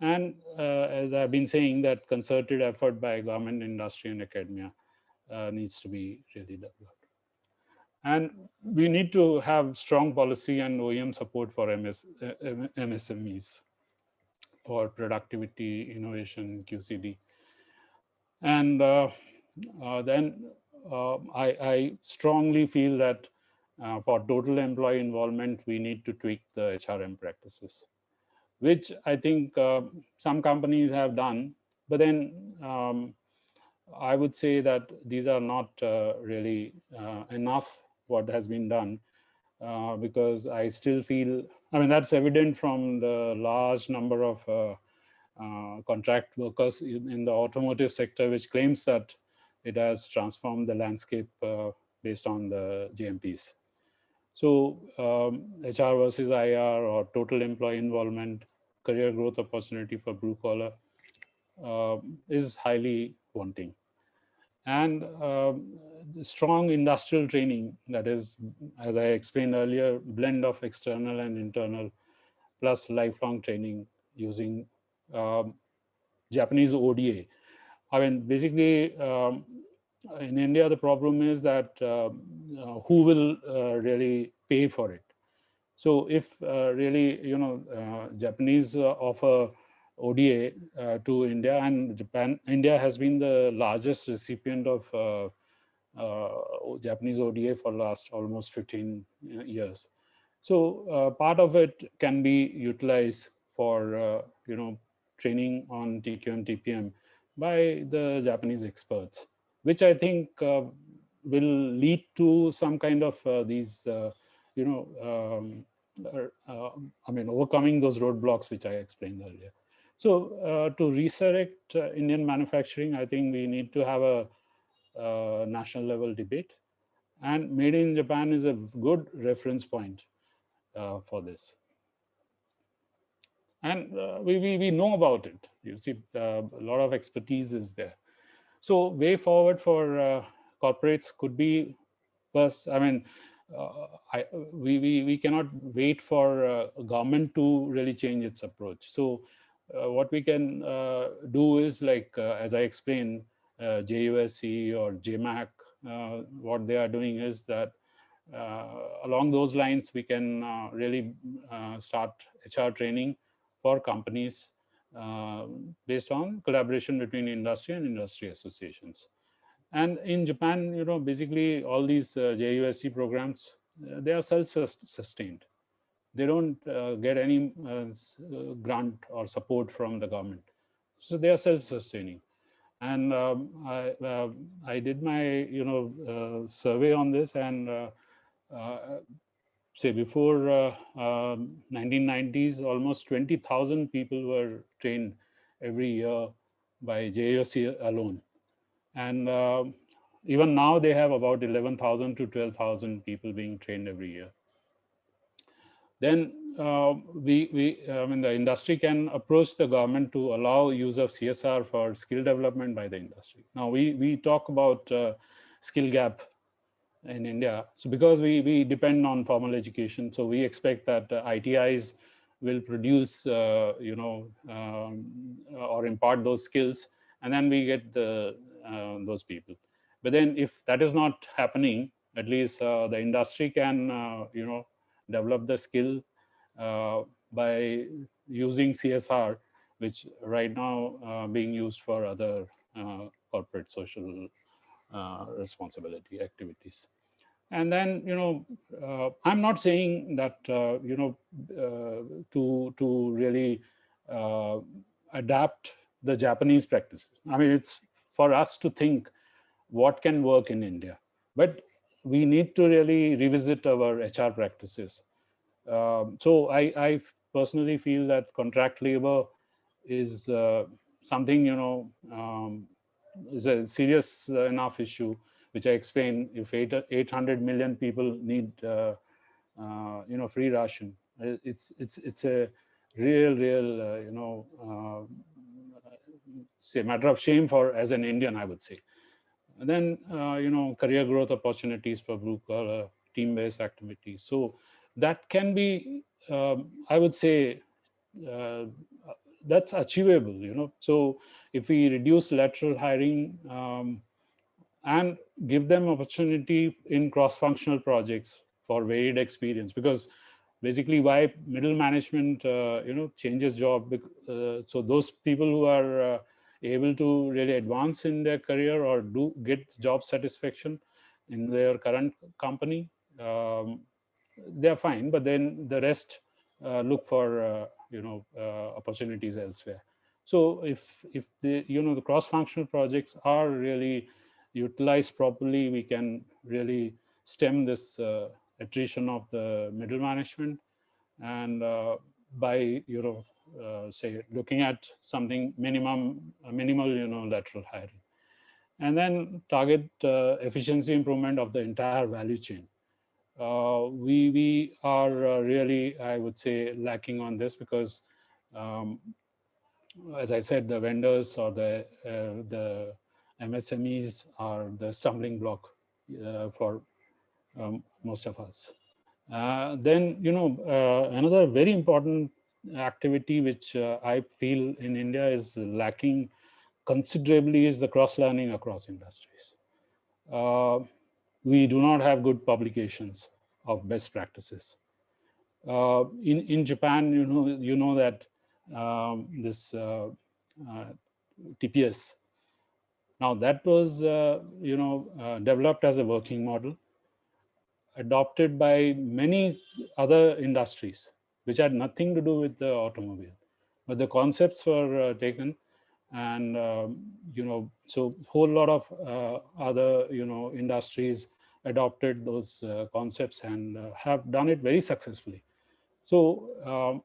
And as I've been saying, that concerted effort by government, industry, and academia needs to be really developed. And we need to have strong policy and OEM support for MSMEs for productivity, innovation, QCD. And then I strongly feel that for total employee involvement, we need to tweak the HRM practices, which I think some companies have done. But then I would say that these are not really enough what has been done, because I still feel, I mean, that's evident from the large number of contract workers in the automotive sector, which claims that it has transformed the landscape based on the GMPs. So HR versus IR or total employee involvement, career growth opportunity for blue collar is highly wanting. And strong industrial training, that is, as I explained earlier, blend of external and internal, plus lifelong training using Japanese ODA. I mean, basically, in India, the problem is that who will really pay for it? So if really, Japanese offer ODA to India, and India has been the largest recipient of Japanese ODA for last almost 15 years. So part of it can be utilized for, training on TQM, TPM by the Japanese experts, which I think will lead to some kind of these, overcoming those roadblocks, which I explained earlier. So to resurrect Indian manufacturing, I think we need to have a national level debate, and Made in Japan is a good reference point for this. And we know about it. You see, a lot of expertise is there. So way forward for corporates could be first, I mean, we cannot wait for government to really change its approach. So what we can do is like, as I explained, JUSC or JMAC, what they are doing is that along those lines, we can really start HR training for companies based on collaboration between industry and industry associations. And in Japan, basically all these JUSC programs, they are self-sustained. They don't get any grant or support from the government. So they are self-sustaining. And I did my, survey on this, and say before 1990s, almost 20,000 people were trained every year by JUSC alone. And even now they have about 11,000 to 12,000 people being trained every year. Then I mean, the industry can approach the government to allow use of CSR for skill development by the industry. Now we talk about skill gap in India. So because we depend on formal education, so we expect that ITIs will produce, or impart those skills, and then we get those people. But then if that is not happening, at least the industry can, develop the skill by using CSR, which right now being used for other corporate social responsibility activities. And then, I'm not saying that, to really adapt the Japanese practices. I mean, it's for us to think what can work in India, but we need to really revisit our HR practices. So I personally feel that contract labor is something, is a serious enough issue, which I explained. If 800 million people need, free ration, it's a real, say matter of shame for as an Indian, I would say. And then, career growth opportunities for blue collar team-based activities. So that can be, I would say, that's achievable, So if we reduce lateral hiring and give them opportunity in cross-functional projects for varied experience, because basically why middle management, changes job. So those people who are able to really advance in their career or do get job satisfaction in their current company, they're fine, but then the rest look for opportunities elsewhere. So if the the cross-functional projects are really utilized properly, we can really stem this attrition of the middle management, and by say looking at something minimal lateral hiring, and then target efficiency improvement of the entire value chain. We are really, I would say, lacking on this, because as I said, the vendors or the MSMEs are the stumbling block for most of us. Then, another very important activity which I feel in India is lacking considerably is the cross-learning across industries. We do not have good publications of best practices. In Japan, you know that this TPS. Now that was developed as a working model, adopted by many other industries, which had nothing to do with the automobile, but the concepts were taken, and so whole lot of other industries adopted those concepts and have done it very successfully. So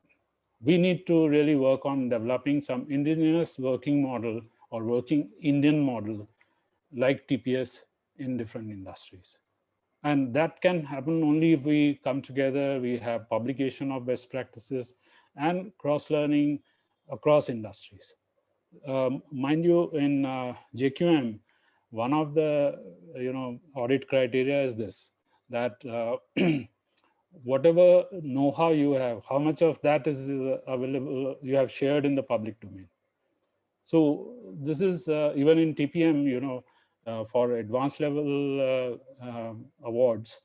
we need to really work on developing some indigenous working model or working Indian model like TPS in different industries. And that can happen only if we come together, we have publication of best practices and cross-learning across industries. Mind you, in JQM, one of the, audit criteria is this, that whatever know-how you have, how much of that is available, you have shared in the public domain. So this is even in TPM, for advanced level awards,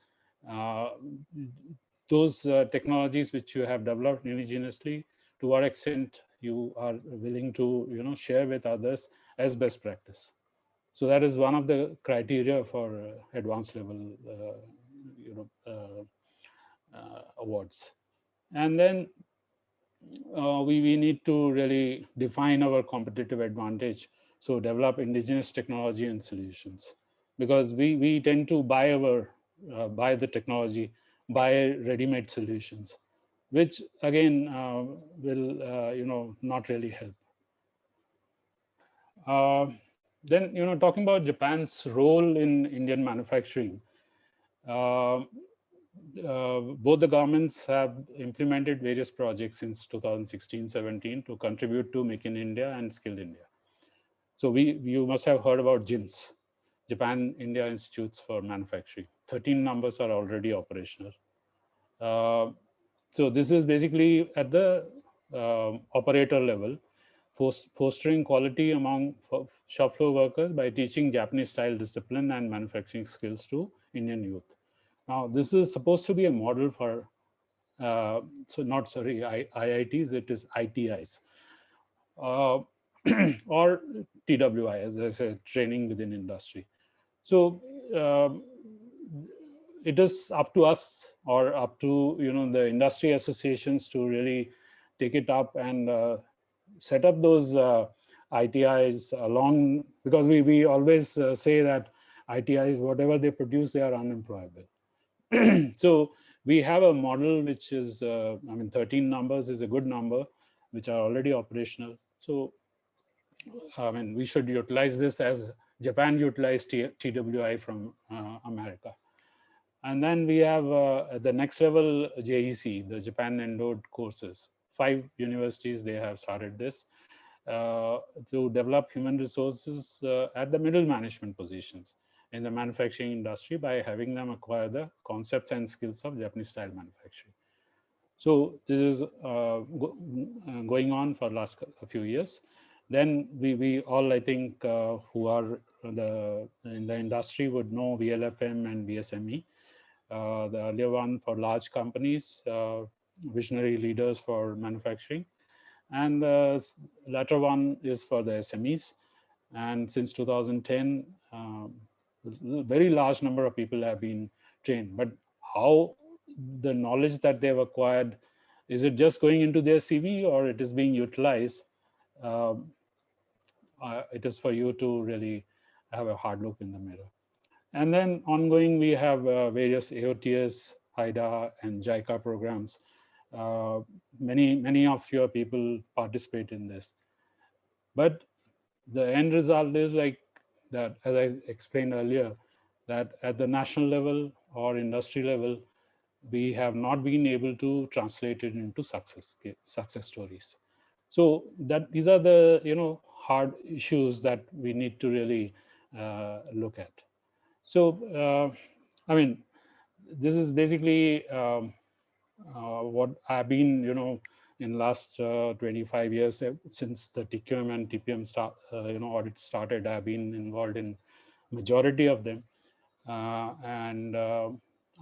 those technologies which you have developed indigenously, to what extent you are willing to, share with others as best practice. So that is one of the criteria for advanced level, awards. And then we need to really define our competitive advantage. So develop indigenous technology and solutions, because we tend to buy buy the technology, buy ready-made solutions, which again will not really help. Then talking about Japan's role in Indian manufacturing. Both the governments have implemented various projects since 2016-17 to contribute to Make in India and Skilled India. So you must have heard about JINS, Japan India Institutes for Manufacturing. 13 numbers are already operational. So this is basically at the operator level, fostering quality among shop floor workers by teaching Japanese style discipline and manufacturing skills to Indian youth. Now, this is supposed to be a model for, IITs, it is ITIs, or TWI, as I said, training within industry. So it is up to us, or up to the industry associations, to really take it up and set up those ITIs along, because we always say that ITIs, whatever they produce, they are unemployable. So we have a model which is, 13 numbers is a good number, which are already operational. So, we should utilize this as Japan utilized TWI from America. And then we have at the next level, JEC, the Japan Endowed Courses. 5 universities, they have started this to develop human resources at the middle management positions in the manufacturing industry by having them acquire the concepts and skills of Japanese style manufacturing. So this is going on for last a few years. Then we all, I think, who are in the industry would know VLFM and VSME. The earlier one for large companies, visionary leaders for manufacturing. And the latter one is for the SMEs. And since 2010, very large number of people have been trained. But how the knowledge that they've acquired, is it just going into their CV, or it is being utilized? It is for you to really have a hard look in the mirror. And then ongoing, we have various AOTS, HIDA, and JICA programs. Many of your people participate in this. But the end result is like that, as I explained earlier, that at the national level or industry level, we have not been able to translate it into success stories. So these are the hard issues that we need to really look at. So this is basically what I've been in last 25 years, since the TQM and TPM audit started. I've been involved in majority of them, and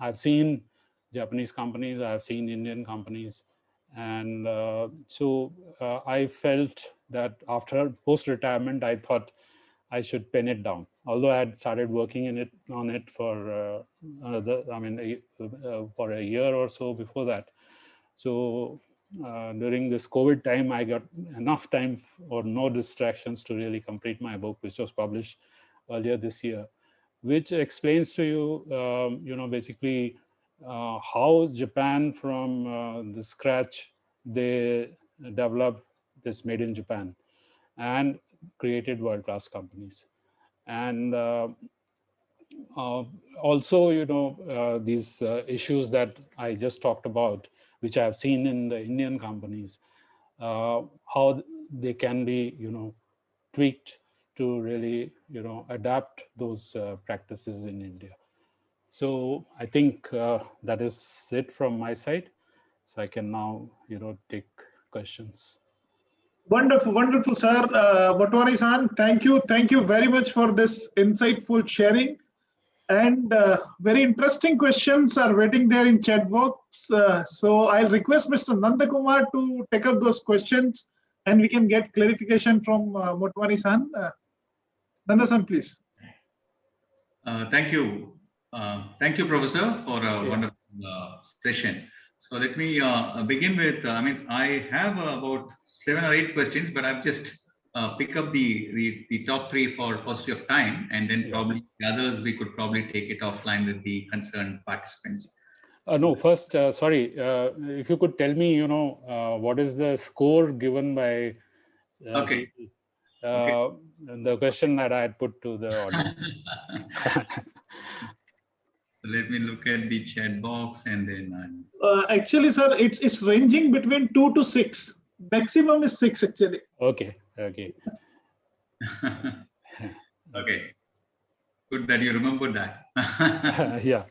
I've seen Japanese companies, I've seen Indian companies, and so I felt that after post-retirement, I thought I should pen it down. Although I had started working on it for for a year or so before that. So during this COVID time, I got enough time or no distractions to really complete my book, which was published earlier this year, which explains to you, basically how Japan from the scratch, they developed this Made in Japan and created world-class companies. And also, these issues that I just talked about, which I have seen in the Indian companies, how they can be, tweaked to really, adapt those practices in India. So I think that is it from my side. So I can now, take questions. Wonderful, wonderful, sir. Motwani-san, thank you very much for this insightful sharing. And very interesting questions are waiting there in chat box. So I'll request Mr. Nandakumar to take up those questions, and we can get clarification from Motwani-san. Nanda-san, please. Thank you. Thank you, Professor, for a wonderful session. So let me begin with, I have about 7 or 8 questions, but I've just pick up the top 3 for paucity of time, and then probably the others we could probably take it offline with the concerned participants. No, first, sorry, if you could tell me, what is the score given by Okay. the question that I had put to the audience. Let me look at the chat box and then. Actually, sir, it's ranging between 2 to 6. Maximum is 6 actually. Okay. Okay. Good that you remembered that. Yeah.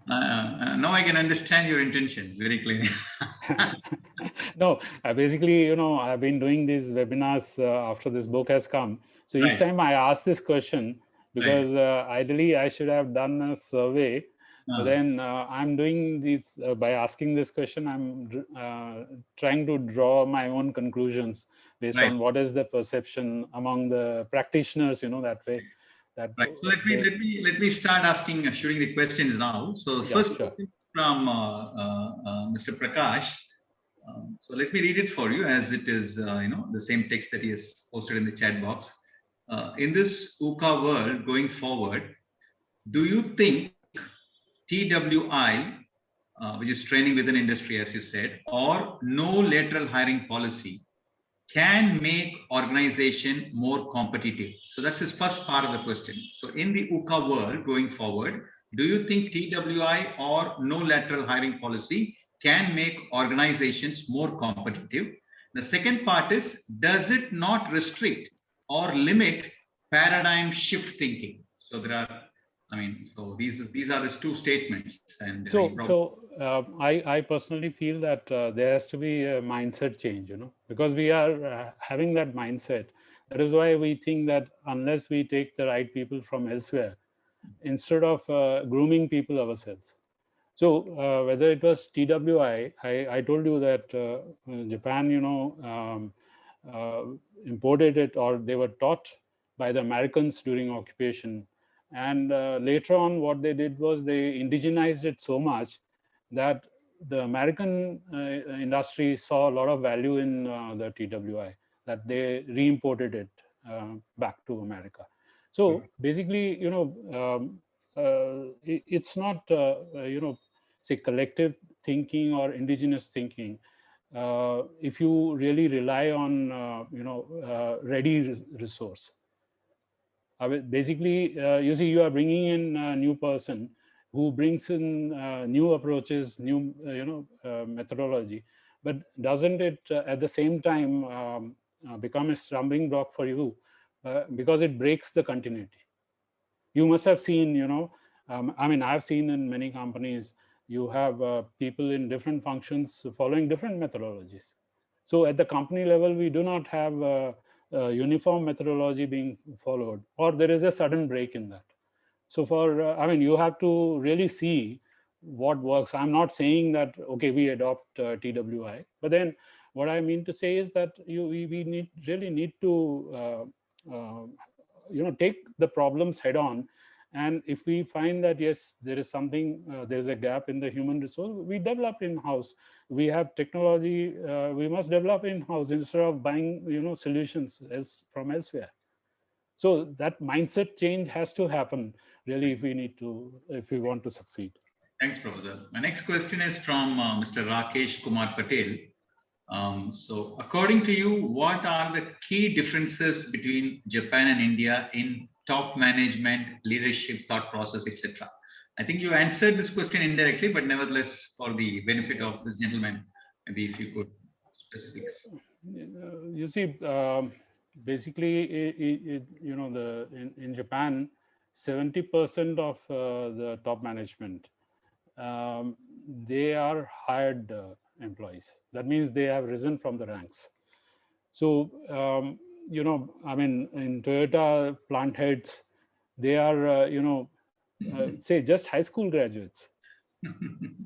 Now I can understand your intentions very clearly. No, basically, I've been doing these webinars after this book has come. So each time I ask this question, because ideally I should have done a survey, but then I'm doing this by asking this question. I'm trying to draw my own conclusions based on what is the perception among the practitioners, that way. Right. So let me start shooting the questions now. So first question from Mr. Prakash. So let me read it for you as it is, the same text that he has posted in the chat box. In this UCA world going forward, do you think TWI, which is training within industry, as you said, or no lateral hiring policy can make organization more competitive? So that's his first part of the question. So in the UCA world going forward, do you think TWI or no lateral hiring policy can make organizations more competitive? The second part is, does it not restrict or limit paradigm shift thinking? So there are, so these are the 2 statements. And I personally feel that there has to be a mindset change, because we are having that mindset. That is why we think that unless we take the right people from elsewhere, instead of grooming people ourselves. So whether it was TWI, I told you that Japan, imported it, or they were taught by the Americans during occupation. And later on, what they did was they indigenized it so much that the American industry saw a lot of value in the TWI, that they re-imported it back to America. So basically, it's not, say, collective thinking or indigenous thinking. If you really rely on, ready resource. Basically, you see, you are bringing in a new person who brings in new approaches, new, methodology, but doesn't it at the same time become a stumbling block for you because it breaks the continuity? You must have seen, I've seen in many companies, you have people in different functions following different methodologies. So at the company level, we do not have uniform methodology being followed, or there is a sudden break in that. So you have to really see what works. I'm not saying that, okay, we adopt TWI, but then what I mean to say is that we really need to take the problems head on. And if we find that, yes, there is something, there's a gap in the human resource, we develop in-house. We have technology, we must develop in-house instead of buying, solutions from elsewhere. So that mindset change has to happen, really, if we want to succeed. Thanks, Professor. My next question is from Mr. Rakesh Kumar Patel. So according to you, what are the key differences between Japan and India in top management, leadership, thought process, etc.? I think you answered this question indirectly, but nevertheless, for the benefit of this gentleman, maybe if you could specifics. You see, basically, in Japan, 70% of the top management, they are hired employees. That means they have risen from the ranks. So, I mean, in Toyota plant heads, they are, say just high school graduates.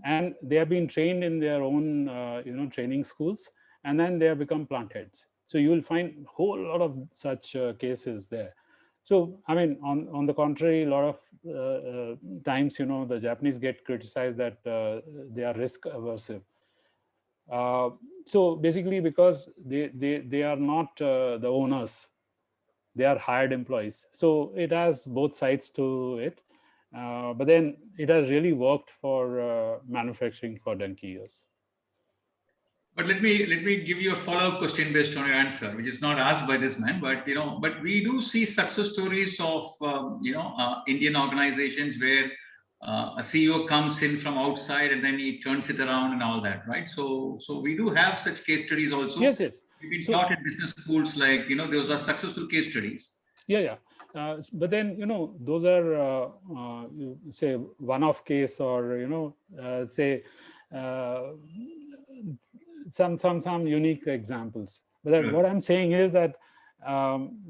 And they have been trained in their own, training schools, and then they have become plant heads. So you will find a whole lot of such cases there. So, I mean, on the contrary, a lot of times, the Japanese get criticized that they are risk aversive. So basically, because they are not the owners, they are hired employees. So it has both sides to it. But then it has really worked for manufacturing for donkey years. But let me give you a follow-up question based on your answer, which is not asked by this man, but but we do see success stories of Indian organizations where a CEO comes in from outside and then he turns it around and all that, right? So we do have such case studies also. Yes. We've been taught in business schools, like those are successful case studies. Yeah. But then those are say one-off case, or say some unique examples. But what I'm saying is that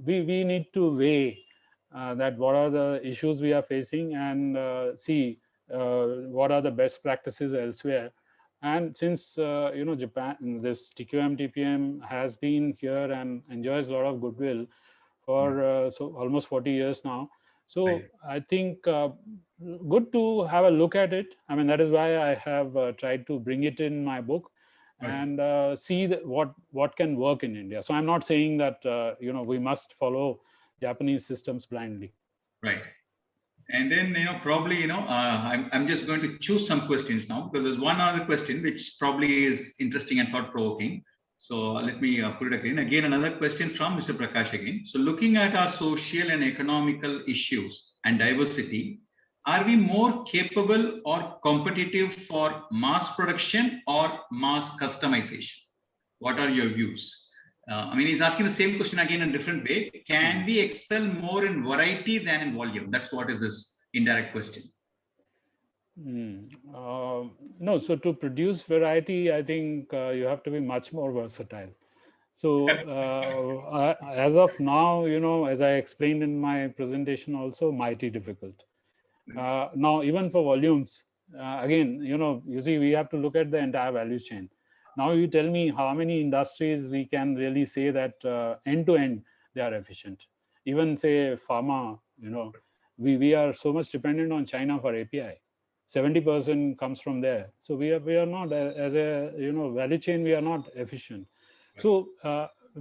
we need to weigh that what are the issues we are facing, and see what are the best practices elsewhere. And since Japan, this TQM TPM has been here and enjoys a lot of goodwill for so almost 40 years now. So Right. I think good to have a look at it. I mean, that is why I have tried to bring it in my book, Right. and see what can work in India. So I'm not saying that we must follow Japanese systems blindly. Right. And then, probably, I'm just going to choose some questions now, because there's one other question which probably is interesting and thought-provoking. So let me put it again. Again, another question from Mr. Prakash again. So looking at our social and economical issues and diversity, are we more capable or competitive for mass production or mass customization? What are your views? I mean, he's asking the same question again in a different way. Can we excel more in variety than in volume? That's what is his indirect question. No, so to produce variety, I think you have to be much more versatile. So as of now, as I explained in my presentation also, mighty difficult. Now, even for volumes, again, you see, we have to look at the entire value chain. Now you tell me how many industries we can really say that end to end they are efficient. Even say pharma, we are so much dependent on China for API. 70% comes from there. So we are not, as a value chain, we are not efficient. So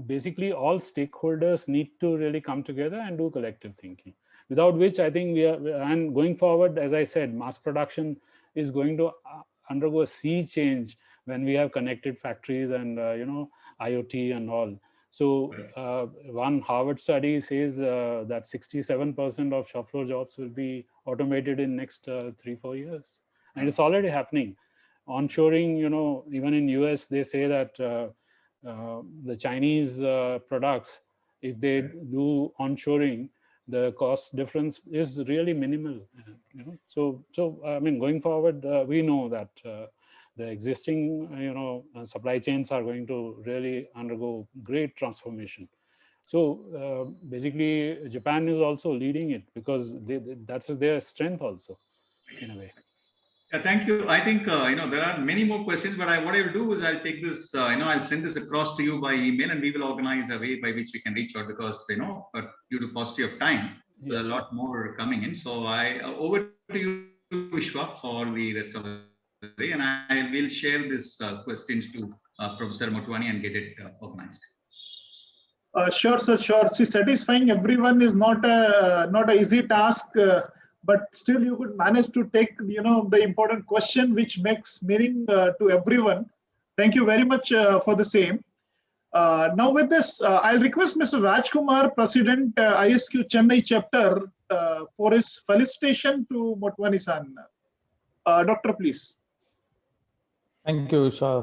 basically all stakeholders need to really come together and do collective thinking, without which I think and going forward, as I said, mass production is going to undergo a sea change when we have connected factories and IoT and all. So one Harvard study says that 67% of shop floor jobs will be automated in next 3-4 years, and it's already happening. Onshoring, even in US, they say that the Chinese products, if they do onshoring, the cost difference is really minimal. So I mean, going forward, we know that the existing supply chains are going to really undergo great transformation. So basically, Japan is also leading it because that's their strength also, in a way. Yeah, thank you. I think there are many more questions, but what I will do is I'll take this. I'll send this across to you by email, and we will organize a way by which we can reach out, because due to paucity of time, so yes, a lot more coming in. So I over to you, Vishwa, for the rest of the day, and I will share this questions to Professor Motwani and get it organized. Sure, sir. Sure. See, satisfying everyone is not a easy task. But still you could manage to take the important question which makes meaning to everyone. Thank you very much for the same. Now with this, I'll request Mr. Rajkumar, President ISQ Chennai chapter, for his felicitation to Motwani-san. Doctor, please. Thank you, sir.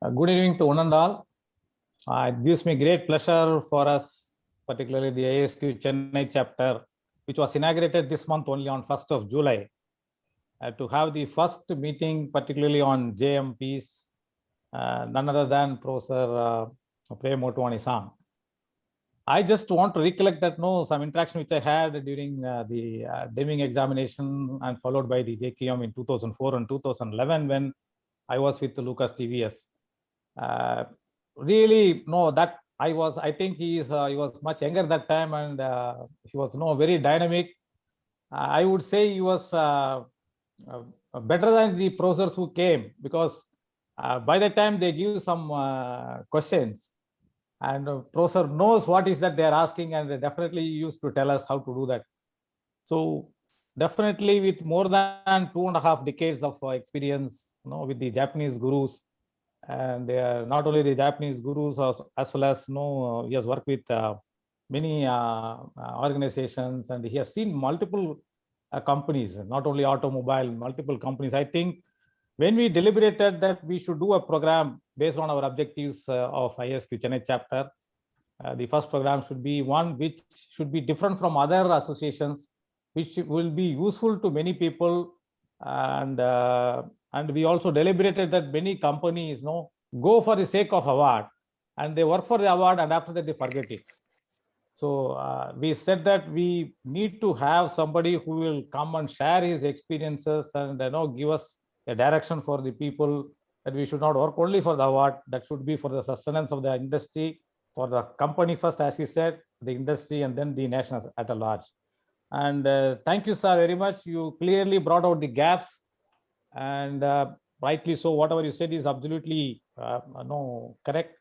Good evening to one and all. It gives me great pleasure for us, particularly the ISQ Chennai chapter, which was inaugurated this month only on 1st of July, to have the first meeting, particularly on JMPS, none other than Professor Prem Motwani san. I just want to recollect that some interaction which I had during the Deming examination and followed by the JQM in 2004 and 2011 when I was with the Lowcost TVS. Really, that I think he was much younger that time, and he was very dynamic. I would say he was better than the professors who came, because by the time they give some questions, and professor knows what is that they are asking, and definitely used to tell us how to do that. So definitely with more than 2.5 decades of experience, with the Japanese gurus, and they are not only the Japanese gurus as well as he has worked with many organizations, and he has seen multiple companies, not only automobile, multiple companies. I think when we deliberated that we should do a program based on our objectives of ISQ Chennai chapter, the first program should be one which should be different from other associations, which will be useful to many people. And we also deliberated that many companies go for the sake of award, and they work for the award, and after that they forget it. So we said that we need to have somebody who will come and share his experiences and give us a direction for the people, that we should not work only for the award, that should be for the sustenance of the industry, for the company first, as he said, the industry, and then the nation at a large. And thank you, sir, very much. You clearly brought out the gaps, and rightly so. Whatever you said is absolutely correct.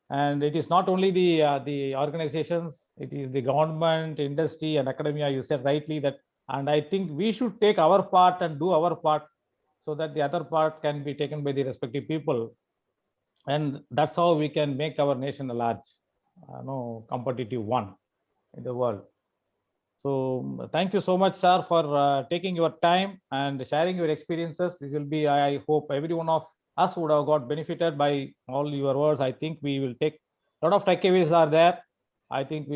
And it is not only the organizations, it is the government, industry, and academia. You said rightly that, and I think we should take our part and do our part, so that the other part can be taken by the respective people, and that's how we can make our nation a large, competitive one in the world. So thank you so much, sir, for taking your time and sharing your experiences. It will be, I hope every one of us would have got benefited by all your words. I think we will take a lot of takeaways are there. I think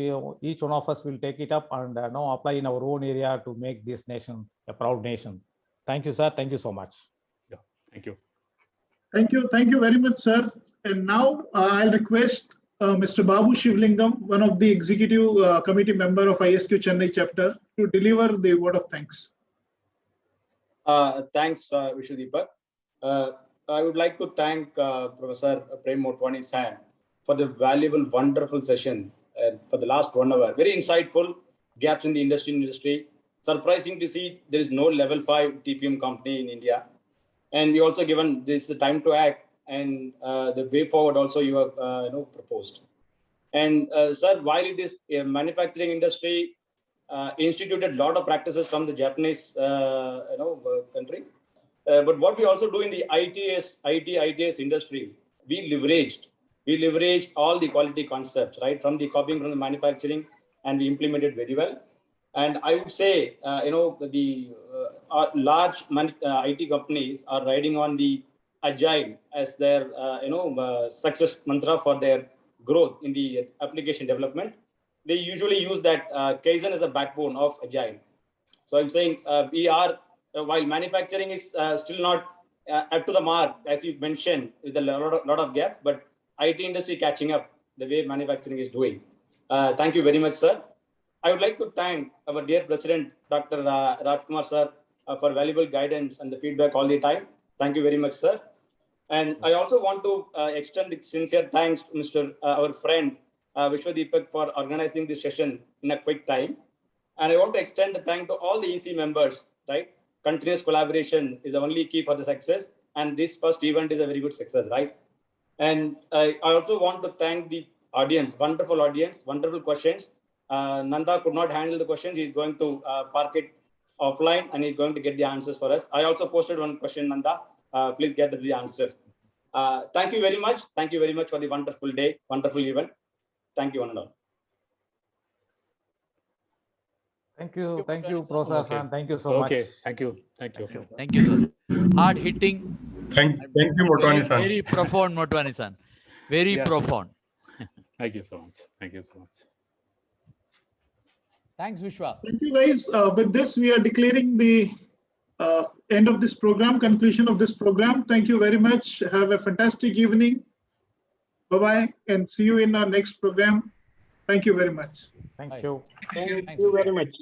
each one of us will take it up and apply in our own area to make this nation a proud nation. Thank you, sir. Thank you so much. Yeah, thank you. Thank you very much, sir. And now I'll request Mr. Babu Shivlingam, one of the executive committee member of ISQ Chennai chapter, to deliver the word of thanks. Thanks, Vishwadeepak. I would like to thank Professor Prem Motwani san for the valuable, wonderful session for the last 1 hour. Very insightful, gaps in the industry. Surprising to see there is no level 5 TPM company in India. And we also given this the time to act, and the way forward also you have proposed. And sir, while it is a manufacturing industry, instituted a lot of practices from the Japanese country. But what we also do in the ITS industry, we leveraged all the quality concepts, right, from the copying from the manufacturing, and we implemented very well. And I would say, the large IT companies are riding on the agile as their, success mantra for their growth in the application development. They usually use that Kaizen as a backbone of agile. So I'm saying we are, while manufacturing is still not up to the mark, as you mentioned, with a lot of gap, but IT industry catching up the way manufacturing is doing. Thank you very much, sir. I would like to thank our dear President, Dr. Rajkumar sir, for valuable guidance and the feedback all the time. Thank you very much, sir. And I also want to extend sincere thanks to Mr. Our friend, Vishwadeepak, for organizing this session in a quick time. And I want to extend the thank to all the EC members, right? Continuous collaboration is the only key for the success. And this first event is a very good success, right? And I also want to thank the audience, wonderful questions. Nanda could not handle the questions. He's going to park it offline, and he's going to get the answers for us. I also posted one question, Nanda. Please get the answer. Thank you very much. Thank you very much for the wonderful day, wonderful event. Thank you, one and all. Thank you, Professor. Okay. Thank you so much. Okay, thank you. Thank you, sir. Hard hitting. Thank you, Motwani san. Very profound, Motwani san. Very Yeah. profound. Thank you so much. Thank you so much. Thanks, Vishwa. Thank you, guys. With this, we are declaring the end of this program, conclusion of this program. Thank you very much. Have a fantastic evening. Bye-bye, and see you in our next program. Thank you very much. Thank Bye. you. Thank Thanks, you Vishwa. very much.